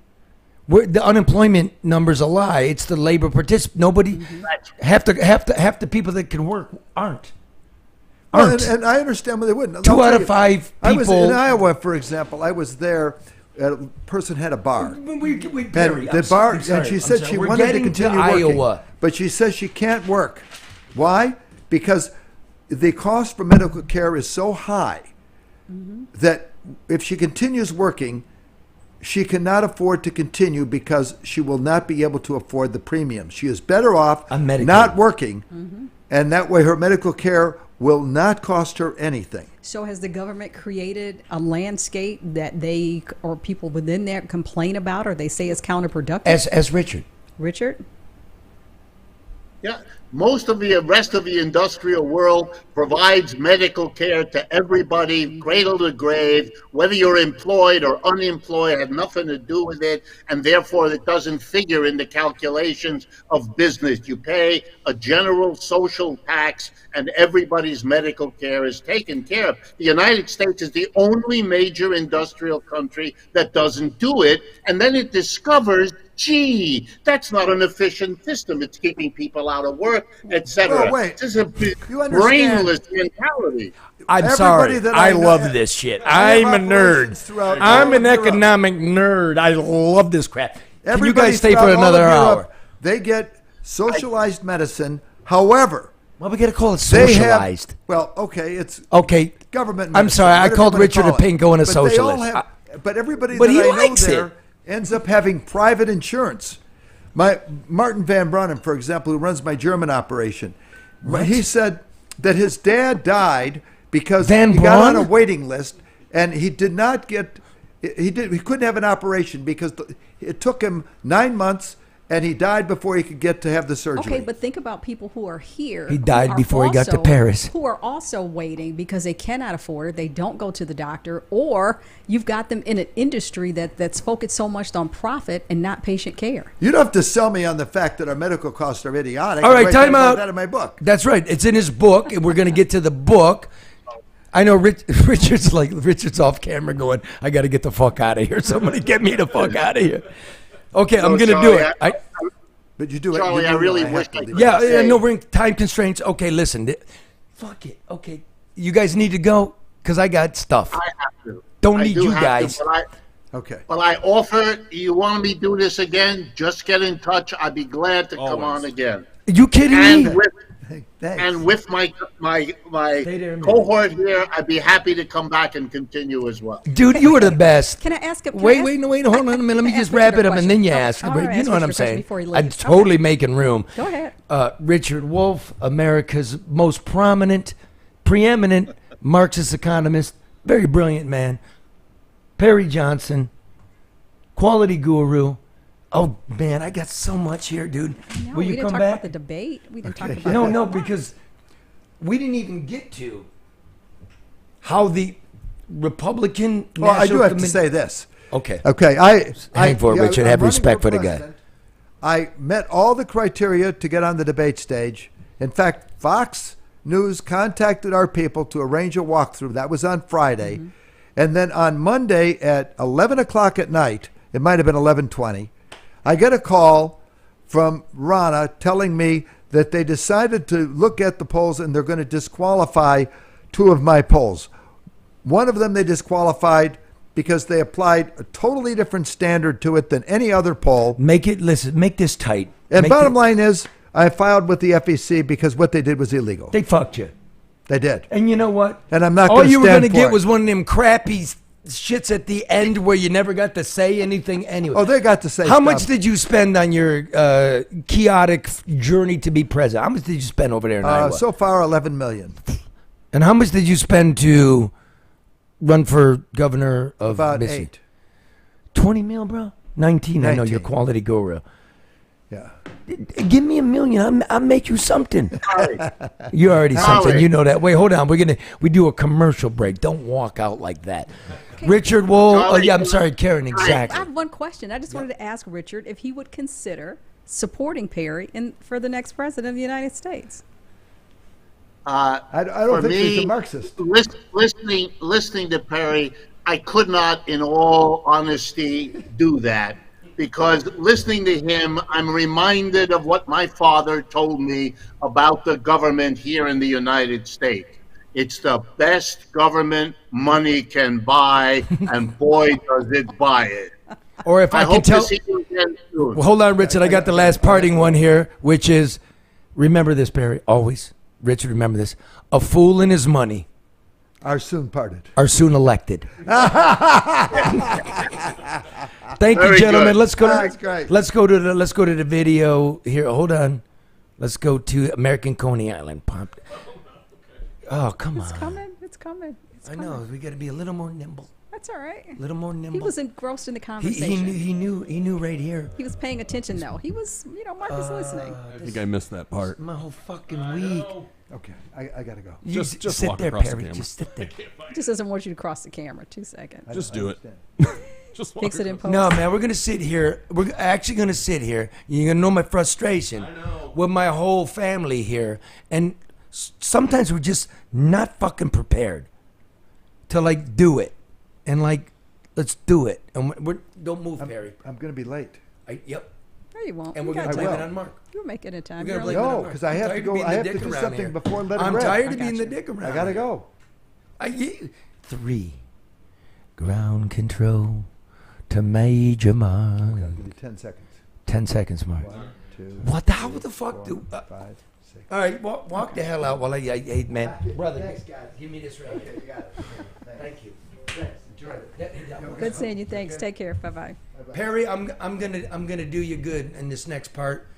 The unemployment number's a lie. It's the labor Nobody, half the people that can work aren't. Well, and I understand why they wouldn't. Two I'll out tell of you, five I was people- in Iowa, for example. I was there. A person had a bar. Perry, And the bar, and she said she wanted to continue working, Iowa. but she says she can't work. Why? Because the cost for medical care is so high that if she continues working, she cannot afford to continue because she will not be able to afford the premium. She is better off On Medicaid. not working, and that way her medical care will not cost her anything. So has the government created a landscape that they or people within there complain about, or they say is counterproductive? As Richard. Richard? Yeah, most of the rest of the industrial world provides medical care to everybody, cradle to grave, whether you're employed or unemployed, had nothing to do with it, and therefore it doesn't figure in the calculations of business. You pay a general social tax, and everybody's medical care is taken care of. The United States is the only major industrial country that doesn't do it, and then it discovers, gee, that's not an efficient system. It's keeping people out of work, etc. Oh, wait. This is a You understand- brainless mentality. I'm Everybody sorry. that I I know- love this shit. I have I'm a nerd. operations throughout I'm all an of Europe. economic nerd. I love this crap. Can you Everybody guys stay for throughout all another of hour? Europe, they get socialized medicine. However, Well, we got to call it they socialized. have, well, okay, it's Okay. government I'm medicine, sorry, I whatever called you wanna Richard a call it. pinko and a But they all socialist. have- but everybody But that he I know likes there it. ends up having private insurance. Martin Van Brunnen, for example, who runs my German operation, he said that his dad died because Van he got on a Braun? waiting list and he did not get he couldn't have an operation because it took him 9 months and he died before he could get to have the surgery. Okay, but think about people who are here. He who died are before he got to also- Paris. Who are also waiting because they cannot afford it. They don't go to the doctor, or you've got them in an industry that's focused so much on profit and not patient care. You don't have to sell me on the fact that our medical costs are idiotic. All I right, write time about out. that in my book. That's right. It's in his book, and we're going to get to the book. I know Richard's off camera going, I got to get the fuck out of here. Somebody get me the fuck out of here. Okay, I'm going to do Charlie, it. But you do it. Charlie, you I do really have wish to I leave could- it. Yeah, no, we're in time constraints. Okay, listen. Fuck it. Okay. You guys need to go because I got stuff. I have to. Don't I need do you have to, guys. Okay. But I offer, you want me to do this again? Just get in touch. I'd be glad to come on again. You kidding me? And with Hey, thanks. and with my Stay there a minute. cohort here, I'd be happy to come back and continue as well. Dude, you were the best. Can I ask? Hold Wait, hold on a minute. Let me Can I just ask wrap Richard it a up and then you question? ask. All right, You ask know what I'm Richard a question saying? before he I'm leaves. totally making room. Go ahead. Richard Wolff, America's most preeminent Marxist economist, very brilliant man. Perry Johnson, quality guru. Oh man, I got so much here, dude. No, Will we you didn't come talk back? about the debate. We didn't talk Okay. about No, because we didn't even get to how the Republican. Well, I do National have to Committee- say this. Okay. Okay, Hang for it, Richard. I'm Have running respect for the guy. president. I met all the criteria to get on the debate stage. In fact, Fox News contacted our people to arrange a walkthrough. That was on Friday. Mm-hmm. And then on Monday at 11 o'clock at night, it might have been 11:20, I get a call from Rana telling me that they decided to look at the polls and they're going to disqualify two of my polls. One of them they disqualified because they applied a totally different standard to it than any other poll. Make this tight. And Make bottom it- line is, I filed with the FEC because what they did was illegal. They fucked you. They did. And you know what? And I'm not All going to you were stand gonna for get it. was one of them crappy shits at the end where you never got to say anything anyway. Oh, they got to say How stuff. much did you spend on your chaotic journey to be president? How much did you spend over there in Iowa? So far, 11 million. And how much did you spend to run for governor of About Michigan? 8. 20 mil, bro? 19. I know you're 19. quality guru. Yeah. Give me $1 million. I'll make you something. You're already something. You know that. Wait, hold on. We do a commercial break. Don't walk out like that. Richard Wolff. Oh, yeah, I'm sorry, Karen. I Exactly. have one question. I just wanted to ask Richard if he would consider supporting Perry for the next president of the United States. I don't think he's a Marxist. Listening to Perry, I could not, in all honesty, do that. Because listening to him, I'm reminded of what my father told me about the government here in the United States. It's the best government money can buy, and boy, does it buy it. Or if I can hope tell. to see you again soon. Well, hold on, Richard. I got the last parting one here, which is, remember this, Perry, always. Richard, remember this. A fool and his money Are soon parted. are soon elected. Thank you, Very gentlemen. good. Let's go. That's great. Let's go to the video here. Hold on. Let's go to American Coney Island. Pumped. Oh, come on. It's coming. It's coming. It's I coming. know. We got to be a little more nimble. That's all right. A little more nimble. He was engrossed in the He conversation. He knew right here. He was paying attention, though. He was, Mark was listening. I think I missed that part. My whole fucking week. Okay, I got to go. You Just sit walk there, across the Perry. camera. Just sit there. He just doesn't want you to cross the camera. 2 seconds. Just do it. Just Fix it in post. No, man, we're gonna sit here. We're actually gonna sit here. You're gonna know my frustration with my whole family here, and sometimes we're just not fucking prepared to like do it, and like let's do it. And don't move, Perry. I'm going to be late. Yep. No, you won't. And You we're gonna got blame time. it on Mark. You'll make it in time. We're gonna You're blame it only- on No, Mark. because I I'm have to tired of go. being I the have to dick do around something here. before 11 I'm red. tired of I being got the you. dick around. I got to here. go. 3. Ground control to Major Mark. I'll give you 10 seconds. 10 seconds, Mark. 1, 2, What the hell the fuck 4, do? 5, 6. All right, walk the hell out while I man. Brother, give me this right here. Thank you. Good seeing you. Thanks. Take care. Bye-bye. Perry, I'm gonna do you good in this next part.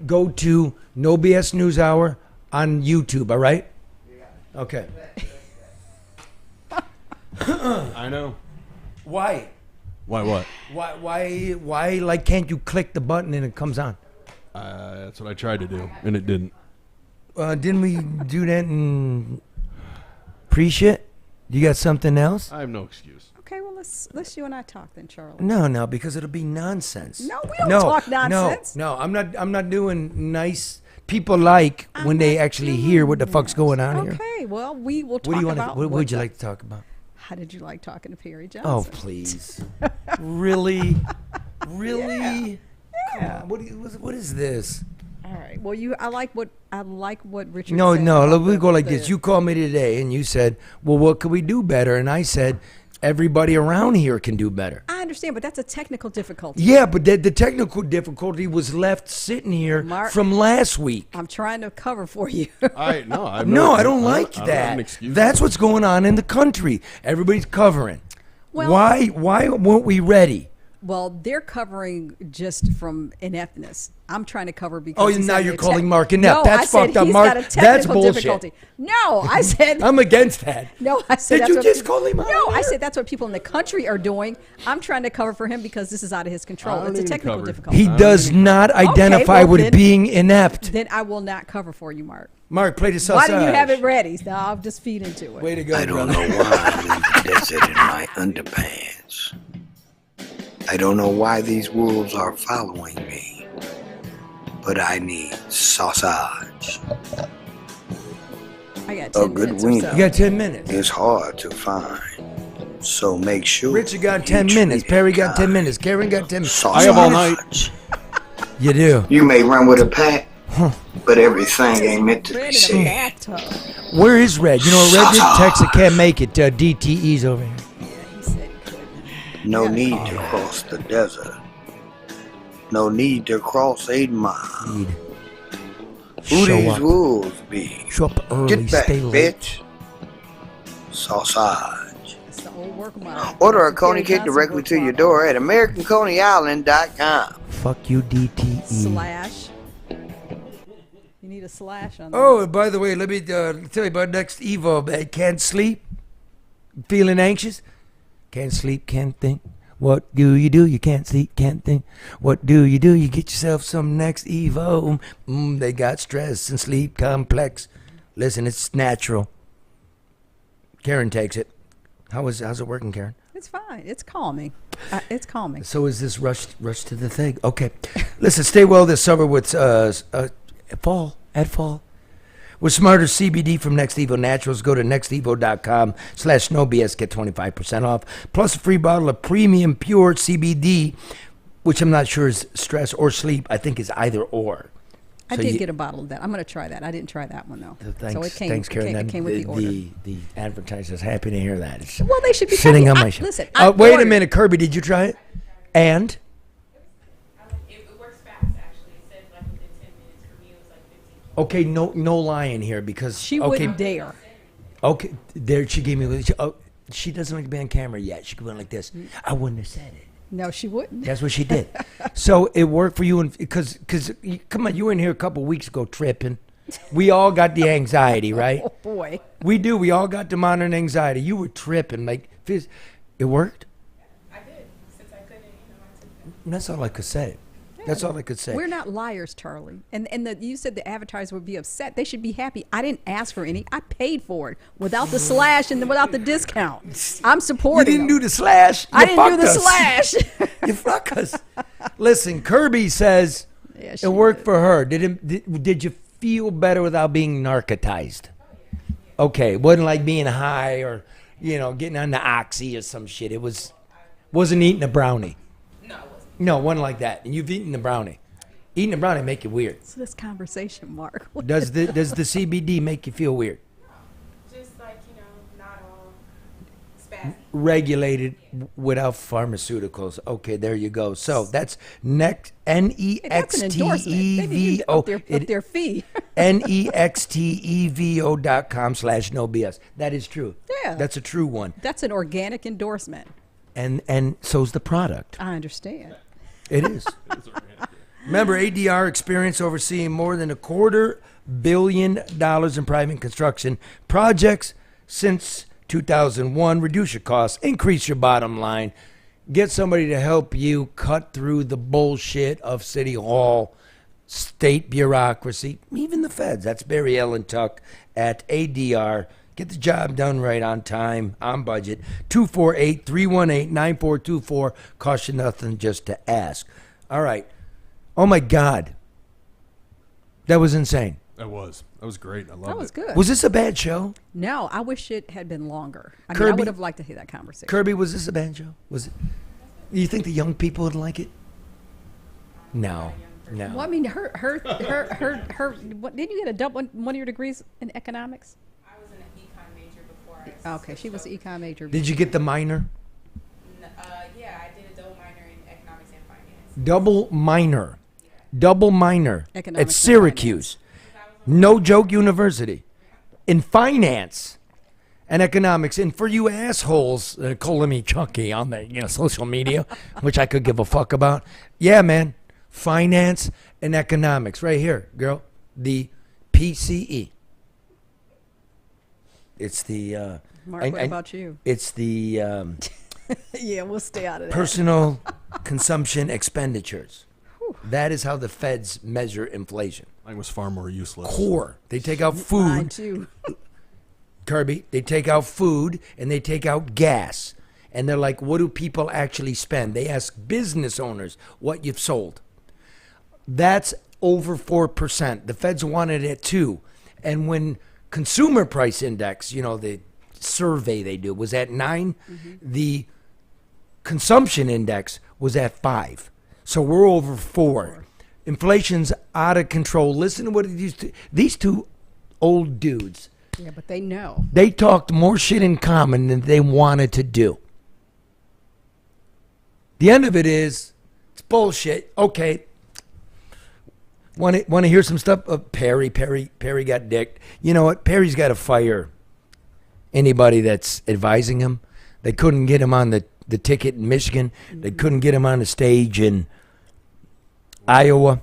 Go to No BS News Hour on YouTube. All right? Okay. I know. Why? Why what? Why? Like, can't you click the button and it comes on? That's what I tried to do, and it didn't. Didn't we do that in pre-shit? You got something else? I have no excuse. Okay, well, let's you and I talk then, Charlie. No, because it'll be nonsense. No, we don't talk nonsense. No, I'm not doing nice. People like when they actually hear what the fuck's going on here. Okay, well, we will talk What do you want? about What would you like to talk about? How did you like talking to Perry Oh, Johnson? please. Really? Really? Yeah. Come on, what is this? All right. Well, I like what Richard No, said. no. about We go like the- this. You called me today and you said, "Well, what could we do better?" And I said, "Everybody around here can do better." I understand, but that's a technical difficulty. Yeah, but the technical difficulty was left sitting here Mark- from last week. I'm trying to cover for you. I have No, I don't like I don't have that. an excuse. That's what's going on in the country. Everybody's covering. Well- why weren't we ready? Well, they're covering just from ineptness. I'm trying to cover because. Oh, he's now having you're a calling Mark inept. No, That's I said fucked up, he's Mark. got a That's technical bullshit. difficulty. No, I said. I'm against that. No, I said. Did that's you what just people- call him out No, I there? said that's what people in the country are doing. I'm trying to cover for him because this is out of his control. I don't It's a need technical cover. difficulty. He does not identify well with then- being inept. Then I will not cover for you, Mark. Mark, play the sausage. Why didn't you have it ready? No, I'll just feed into it. Way to go, I don't brother. know why I'm in the desert in my underpants. I don't know why these wolves are following me, but I need sausage. I got A 10 good minutes wing. or so. You got 10 minutes. It's hard to find, so make sure. Richard got you 10 minutes. treat Perry it got 10 kind. minutes. Karen got 10 minutes. Sausage. I have all night. You do. You may run with a pack, but everything ain't meant to Red be in a said. bathtub. Where is Red? You know, Red did text. I can't make it. DTE's over here. Yeah, he said he couldn't. No need to cross the desert. No need to cross 8 miles. Who Show these up. wolves be? Show up early. Get back, Stay late. bitch. Sausage. It's the old work model. Order a It's the Coney Perry kit Johnson directly work to your model. door at AmericanConeyIsland.com. Fuck you, DTE. Slash. You need need a slash on Oh, and by the way, let me tell you about next Evo, man. Can't sleep? Feeling anxious? Can't sleep, can't think. What do? You can't sleep, can't think. What do? You get yourself some next Evo. They got stress and sleep complex. Listen, it's natural. Karen takes it. How's it working, Karen? It's fine. It's calming. It's calming. So is this rush to the thing? Okay. Listen, stay well this summer with fall. With smarter CBD from Next Evo Naturals, go to nextevo.com/nobs, get 25% off, plus a free bottle of premium pure CBD, which I'm not sure is stress or sleep. I think is either or. I did get a bottle of that. I'm going to try that. I didn't try that one, though. Thanks, Karen. It came with the order. The advertiser's happy to hear that. It's Well, they should be sitting happy. on my show. Listen, wait a minute, Kirby, did you try it? And? It works fast, actually. It said like within 10 minutes. For me, it was like 15. Okay, no lying here because She wouldn't dare. Okay, there she gave me. She doesn't like to be on camera yet. She went like this. I wouldn't have said it. No, she wouldn't. That's what she did. So it worked for you, and because come on, you were in here a couple weeks ago tripping. We all got the anxiety, right? Oh boy. We do. We all got the modern anxiety. You were tripping, like it worked. I did. Since I couldn't, I took that. That's all I could say. That's all I could say. We're not liars, Charlie. And you said the advertiser would be upset. They should be happy. I didn't ask for any. I paid for it without the slash and without the discount. I'm You supporting didn't them. do the slash. I You didn't do fucked the us. slash. You fuck us. Listen, Kirby says Yeah, it worked for her. Did you feel better without being narcotized? Okay, it wasn't like being high or getting on the oxy or some shit. It wasn't eating a brownie. No, it wasn't. No, it wasn't like that. And you've eaten the brownie. Eating a brownie make you weird. So this conversation, Mark. Does the CBD make you feel weird? Just like, not all spastic. Regulated without pharmaceuticals. Okay, there you go. So that's next That's an endorsement. They need to NEXTEVO. up their fee. NEXTEVO.com/no BS. That is true. Yeah. That's a true one. That's an organic endorsement. And so's the product. I understand. It is. Remember, ADR experience overseeing more than $250 million in private construction projects since 2001. Reduce your costs, increase your bottom line, get somebody to help you cut through the bullshit of City Hall, state bureaucracy, even the feds. That's Barry Ellen Tuck at ADR. Get the job done right on time, on budget. 248-318-9424. Cost you nothing just to ask. All right. Oh, my God. That was insane. That was great. I loved it. That was good. Was this a bad show? No, I wish it had been longer. I Kirby- would have liked to hear that conversation. Kirby, was this a bad show? Was it? You think the young people would like it? No. Well, I mean, her. What, didn't you get a double one of your degrees in economics? I was an econ major before. I Okay, she was an econ major. Did you get the minor? Yeah, I did a double minor in economics and finance. Double minor at Economics and Syracuse. No joke university. In finance and economics. And for you assholes calling me Chucky on the social media, which I could give a fuck about. Yeah, man. Finance and economics. Right here, girl. The PCE. It's the... Mark, what about you? It's the Yeah, we'll stay out of that. personal consumption expenditures. That is how the feds measure inflation. Mine was far more useless. Core. They take out Mine food. too. Kirby, they take out food and they take out gas. And they're like, what do people actually spend? They ask business owners what you've sold. That's over 4%. The feds wanted it at 2%. And when consumer price index, the survey they do was at 9, the consumption index was at 5. So we're over 4. Inflation's out of control. Listen to what these two old dudes. Yeah, but they know. They talked more shit in common than they wanted to do. The end of it is, it's bullshit. Okay. Want to hear some stuff? Perry got dicked. You know what? Perry's got to fire anybody that's advising him. They couldn't get him on the ticket in Michigan. They couldn't get him on the stage in Iowa.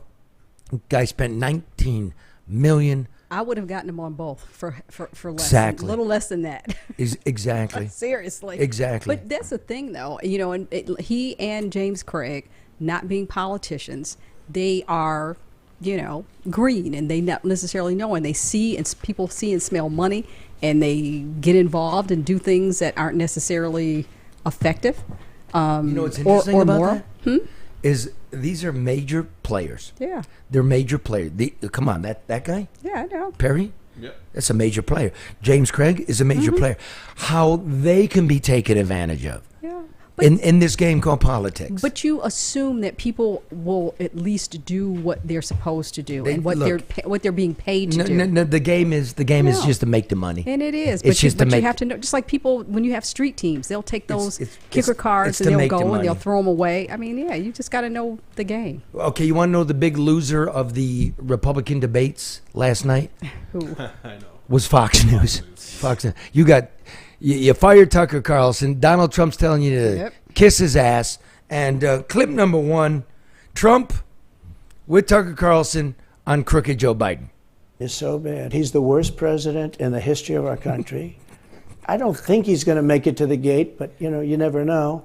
Guy spent $19 million. I would have gotten him on both for less, Exactly. a little less than that. Exactly. Seriously. Exactly. But that's the thing, though. You know, and he and James Craig, not being politicians, they are, you know, green, and they not necessarily know, and they see, and people see and smell money, and they get involved and do things that aren't necessarily effective. You know what's interesting or about moral. that? Is these are major players. Yeah. They're major players. Come on, that guy? Yeah, I know. Perry? Yeah. That's a major player. James Craig is a major player. How they can be taken advantage of. Yeah. In this game called politics. But you assume that people will at least do what they're supposed to do and what they're being paid to do. No, the game is just to make the money. And it is. It's just to you make. have to know, just like people, when you have street teams, they'll take those It's kicker cards it's and to they'll make the go and money. they'll throw them away. I mean, yeah, you just got to know the game. Okay, you want to know the big loser of the Republican debates last night? Who? I know. Was Fox News. Fox News. You fired Tucker Carlson. Donald Trump's telling you to kiss his ass. And clip number 1, Trump with Tucker Carlson on crooked Joe Biden. Is so bad. He's the worst president in the history of our country. I don't think he's going to make it to the gate, but you know, you never know.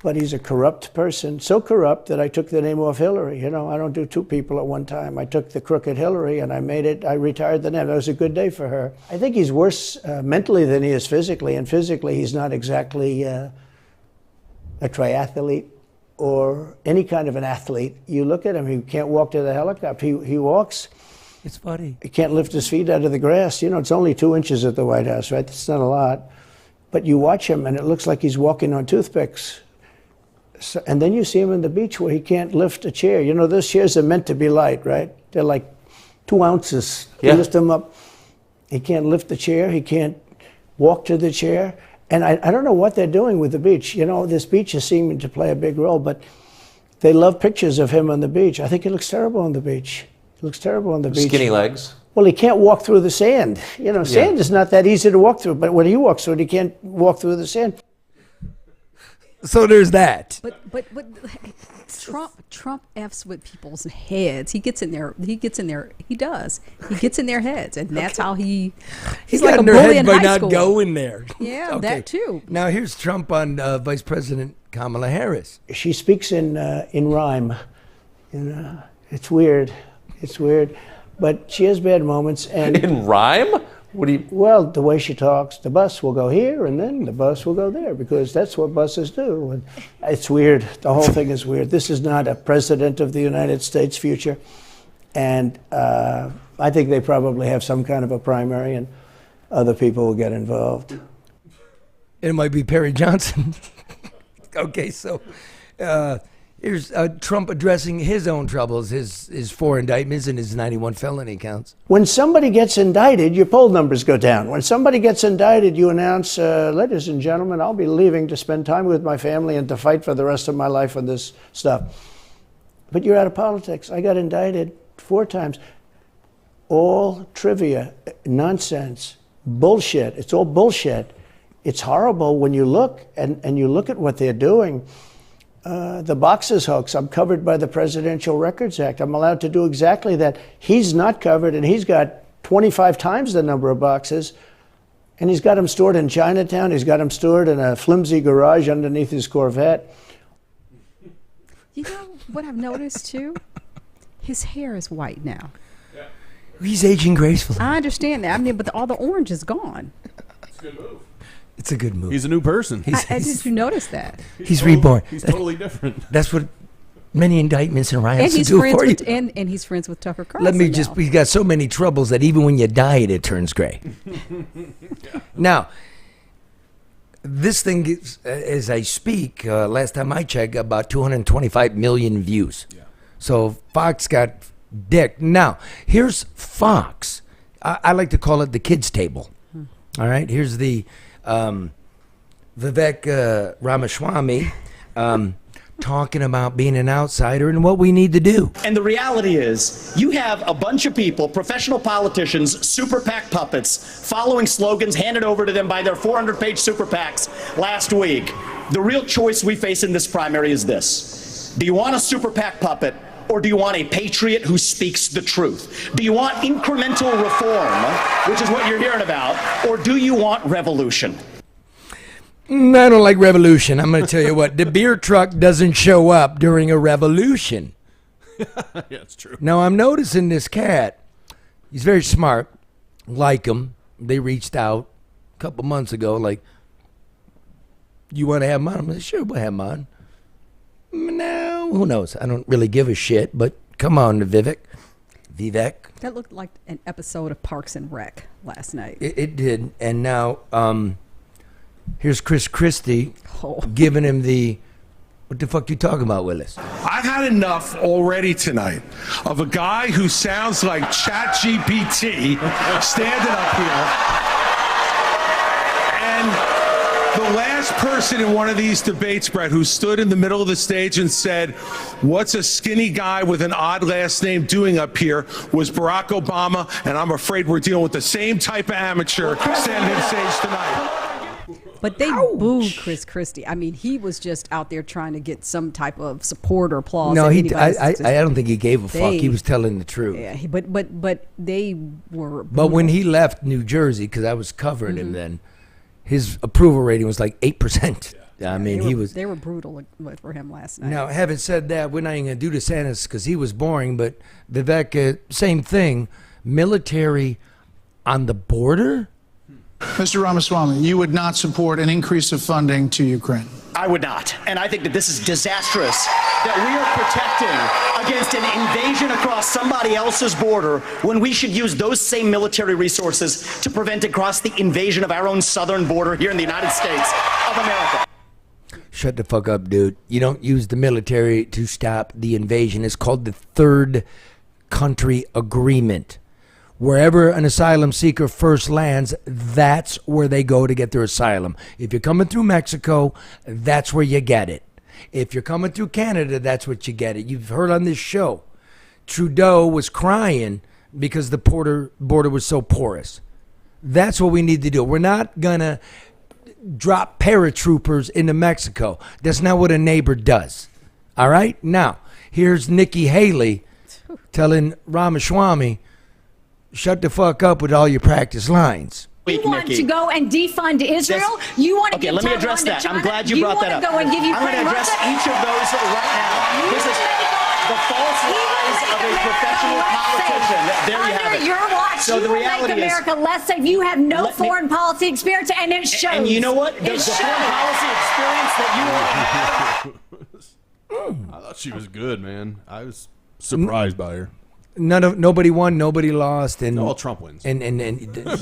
But he's a corrupt person, so corrupt that I took the name off Hillary. You know, I don't do two people at one time. I took the crooked Hillary and I retired the name. That was a good day for her. I think he's worse mentally than he is physically, and physically he's not exactly a triathlete or any kind of an athlete. You look at him, he can't walk to the helicopter. He walks. It's funny. He can't lift his feet out of the grass. You know, it's only 2 inches at the White House, right? That's not a lot. But you watch him and it looks like he's walking on toothpicks. So, and then you see him on the beach where he can't lift a chair. You know, those chairs are meant to be light, right? They're like 2 ounces. You lift them up. He can't lift the chair. He can't walk to the chair. And I don't know what they're doing with the beach. You know, this beach is seeming to play a big role, but they love pictures of him on the beach. I think he looks terrible on the beach. He looks terrible on the beach. Skinny legs. Well, he can't walk through the sand. You know, sand is not that easy to walk through, but when he walks through it, he can't walk through the sand. So there's that. But Trump F's with people's heads. He gets in there. He gets in their heads, and that's how he's like got a in their bully heads in by high not school. going there. Yeah, Okay. that too. Now here's Trump on Vice President Kamala Harris. She speaks in rhyme. You know, it's weird. It's weird, but she has bad moments. And In rhyme? What do you? well, the way she talks, the bus will go here, and then the bus will go there, because that's what buses do. And it's weird. The whole thing is weird. This is not a president of the United States future, and I think they probably have some kind of a primary, and other people will get involved. It might be Perry Johnson. Okay, so here's Trump addressing his own troubles, his 4 indictments and his 91 felony counts. When somebody gets indicted, your poll numbers go down. When somebody gets indicted, you announce, ladies and gentlemen, I'll be leaving to spend time with my family and to fight for the rest of my life on this stuff. But you're out of politics. I got indicted 4 times. All trivia, nonsense, bullshit. It's all bullshit. It's horrible when you look, and you look at what they're doing. The boxes hoax, I'm covered by the Presidential Records Act. I'm allowed to do exactly that. He's not covered, and he's got 25 times the number of boxes, and he's got them stored in Chinatown. He's got them stored in a flimsy garage underneath his Corvette. You know what I've noticed too? His hair is white now. He's aging gracefully. I understand that. I mean, but all the orange is gone. It's a good move. It's a good move. He's a new person. Did you notice that? He's reborn. He's totally different. That's what many indictments and riots And he's do friends for you. with and he's friends with Tucker Carlson. Let me now. just, he's got so many troubles that even when you diet, it turns gray. Now, this thing is, as I speak, last time I checked, about 225 million views. Yeah. So Fox got dick. Now, here's Fox. I like to call it the kids' table. All right, here's the Vivek Ramaswamy talking about being an outsider and what we need to do. And the reality is, you have a bunch of people, professional politicians, super PAC puppets, following slogans handed over to them by their 400-page super PACs last week. The real choice we face in this primary is this. Do you want a super PAC puppet, or do you want a patriot who speaks the truth? Do you want incremental reform, which is what you're hearing about, or do you want revolution? I don't like revolution. I'm going to tell you what, the beer truck doesn't show up during a revolution. Yeah, it's true. Now, I'm noticing this cat. He's very smart. Like him. They reached out a couple months ago, like, you want to have him on? I'm like, sure, we'll have him on. No, who knows? I don't really give a shit, but come on, Vivek. That looked like an episode of Parks and Rec last night. It did. And now, here's Chris Christie giving him the, what the fuck you talking about, Willis? I've had enough already tonight of a guy who sounds like ChatGPT standing up here. And the last person in one of these debates, Brett, who stood in the middle of the stage and said, what's a skinny guy with an odd last name doing up here, was Barack Obama, and I'm afraid we're dealing with the same type of amateur standing on stage tonight. But they booed Chris Christie. I mean, he was just out there trying to get some type of support or applause. No, I don't think he gave a fuck. He was telling the truth. Yeah, but they were. But when he left New Jersey, because I was covering him then, his approval rating was like 8%. I mean, they were brutal for him last night. Now, having said that, we're not even going to do DeSantis because he was boring. But Vivek, same thing. Military on the border. Mr. Ramaswamy, you would not support an increase of funding to Ukraine? I would not. And I think that this is disastrous, that we are protecting against an invasion across somebody else's border when we should use those same military resources to prevent across the invasion of our own southern border here in the United States of America. Shut the fuck up, dude. You don't use the military to stop the invasion. It's called the Third Country Agreement. Wherever an asylum seeker first lands, that's where they go to get their asylum. If you're coming through Mexico, that's where you get it. If you're coming through Canada, that's what you get it. You've heard on this show, Trudeau was crying because the border was so porous. That's what we need to do. We're not going to drop paratroopers into Mexico. That's not what a neighbor does. All right? Now, here's Nikki Haley telling Ramaswamy, shut the fuck up with all your practice lines. You want to go and defund Israel? You want to okay, give let me address Taiwan that. to China? I'm glad you brought that up. You want to go and give I'm going Ukraine? to address each of those right now. This is the false lies of a professional politician. There you have it. Your watch, so the you reality make America less safe. You have no foreign policy experience, and it shows. And you know what? The It foreign policy experience that you I thought she was good, man. I was surprised by her. Nobody won, nobody lost, and well, Trump wins. And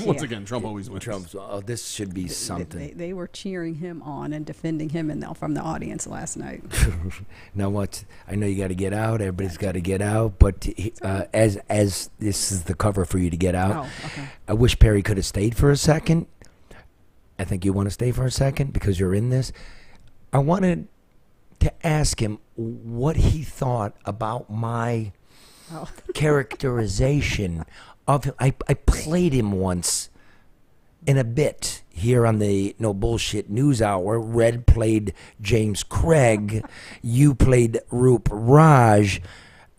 Once again, Trump always wins. This should be something. They were cheering him on and defending him from the audience last night. Now what? I know you got to get out. Everybody's got to get out. But as this is the cover for you to get out, I wish Perry could have stayed for a second. I think you want to stay for a second because you're in this. I wanted to ask him what he thought about my characterization of him. I played him once in a bit here on the No Bullshit News Hour. Red played James Craig. You played Roop Raj.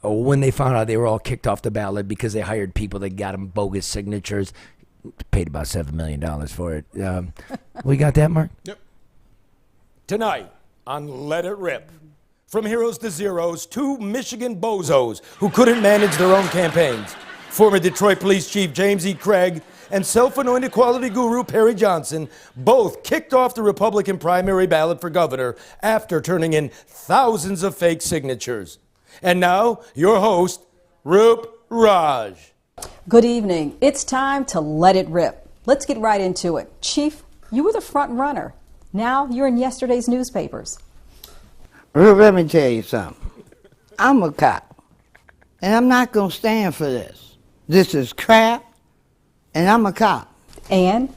When they found out they were all kicked off the ballot because they hired people that got them bogus signatures, paid about $7 million for it. We got that, Mark? Yep. Tonight on Let It Rip. From heroes to zeros, two Michigan bozos who couldn't manage their own campaigns. Former Detroit Police Chief James E. Craig and self-anointed quality guru Perry Johnson both kicked off the Republican primary ballot for governor after turning in thousands of fake signatures. And now, your host, Roop Raj. Good evening. It's time to let it rip. Let's get right into it. Chief, you were the front runner. Now you're in yesterday's newspapers. Let me tell you something. I'm a cop, and I'm not going to stand for this. This is crap, and I'm a cop. And?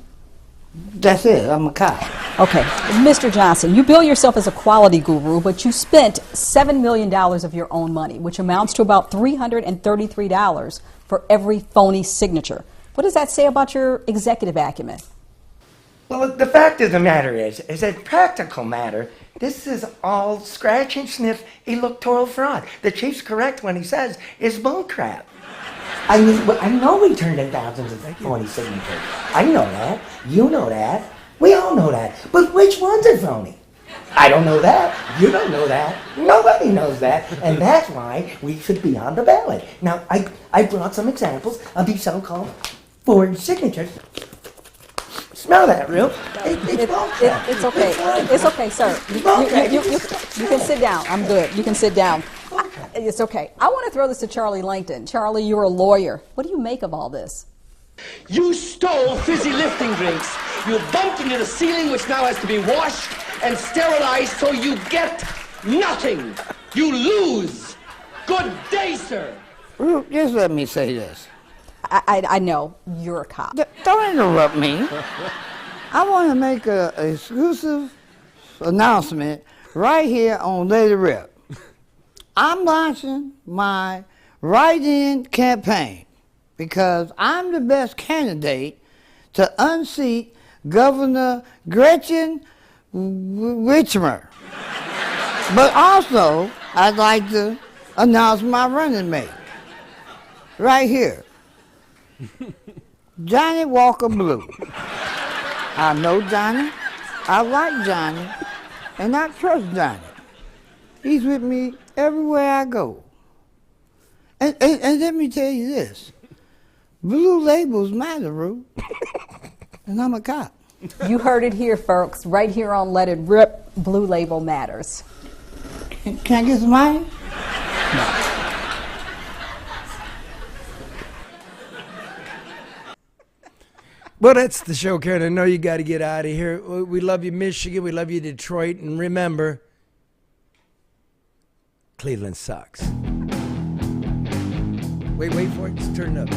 That's it. I'm a cop. Okay. Mr. Johnson, you bill yourself as a quality guru, but you spent $7 million of your own money, which amounts to about $333 for every phony signature. What does that say about your executive acumen? Well, the fact of the matter is a practical matter, this is all scratch and sniff electoral fraud. The chief's correct when he says it's bullcrap. I know we turned in thousands of phony signatures. I know that. You know that. We all know that. But which ones are phony? I don't know that. You don't know that. Nobody knows that. And that's why we should be on the ballot. Now, I brought some examples of these so-called forged signatures. Smell that, Real? It's okay. It's okay, sir. You can sit down. I'm good. You can sit down. It's okay. I want to throw this to Charlie Langton. Charlie, you're a lawyer. What do you make of all this? You stole fizzy lifting drinks. You bumped into the ceiling, which now has to be washed and sterilized, so you get nothing. You lose. Good day, sir. Ruth, just let me say this. I know. You're a cop. Don't interrupt me. I want to make an exclusive announcement right here on Let It Rip. I'm launching my write-in campaign because I'm the best candidate to unseat Governor Gretchen Whitmer. But also, I'd like to announce my running mate. Right here. Johnny Walker Blue. I know Johnny, I like Johnny, and I trust Johnny. He's with me everywhere I go. And let me tell you this. Blue labels matter, Roo. And I'm a cop. You heard it here, folks. Right here on Let It Rip, Blue Label matters. Can I get some money? Well, that's the show, Karen. I know you got to get out of here. We love you, Michigan. We love you, Detroit. And remember, Cleveland sucks. Wait for it. Just turn it up.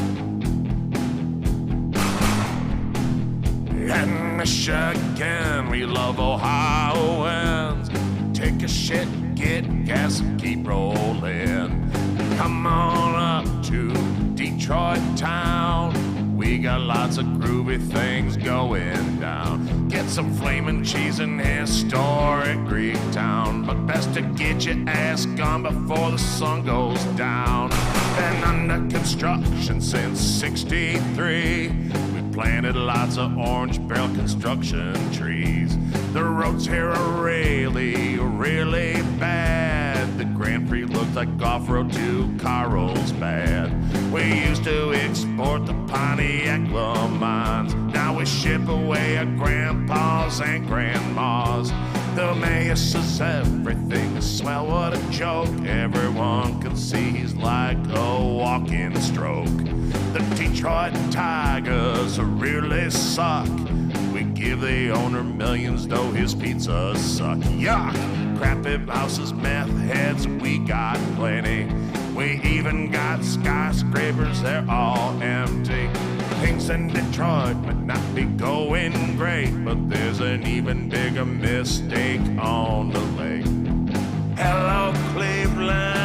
In Michigan, we love Ohioans. Take a shit, get gas, and keep rolling. Come on up to Detroit town. We got lots of groovy things going down. Get some flaming cheese in historic Greek town. But best to get your ass gone before the sun goes down. Been under construction since '63. We planted lots of orange barrel construction trees. The roads here are really, really bad. The Grand Prix looks like off-road to Carlsbad. We used to export the Pontiac Le Mans. Now we ship away our grandpas and grandmas. The mayor says everything is swell, what a joke. Everyone can see he's like a walking stroke. The Detroit Tigers really suck. We give the owner millions, though his pizzas suck. Yuck! Crappy houses, meth heads, we got plenty. We even got skyscrapers, they're all empty. Things in Detroit might not be going great, but there's an even bigger mistake on the lake. Hello, Cleveland.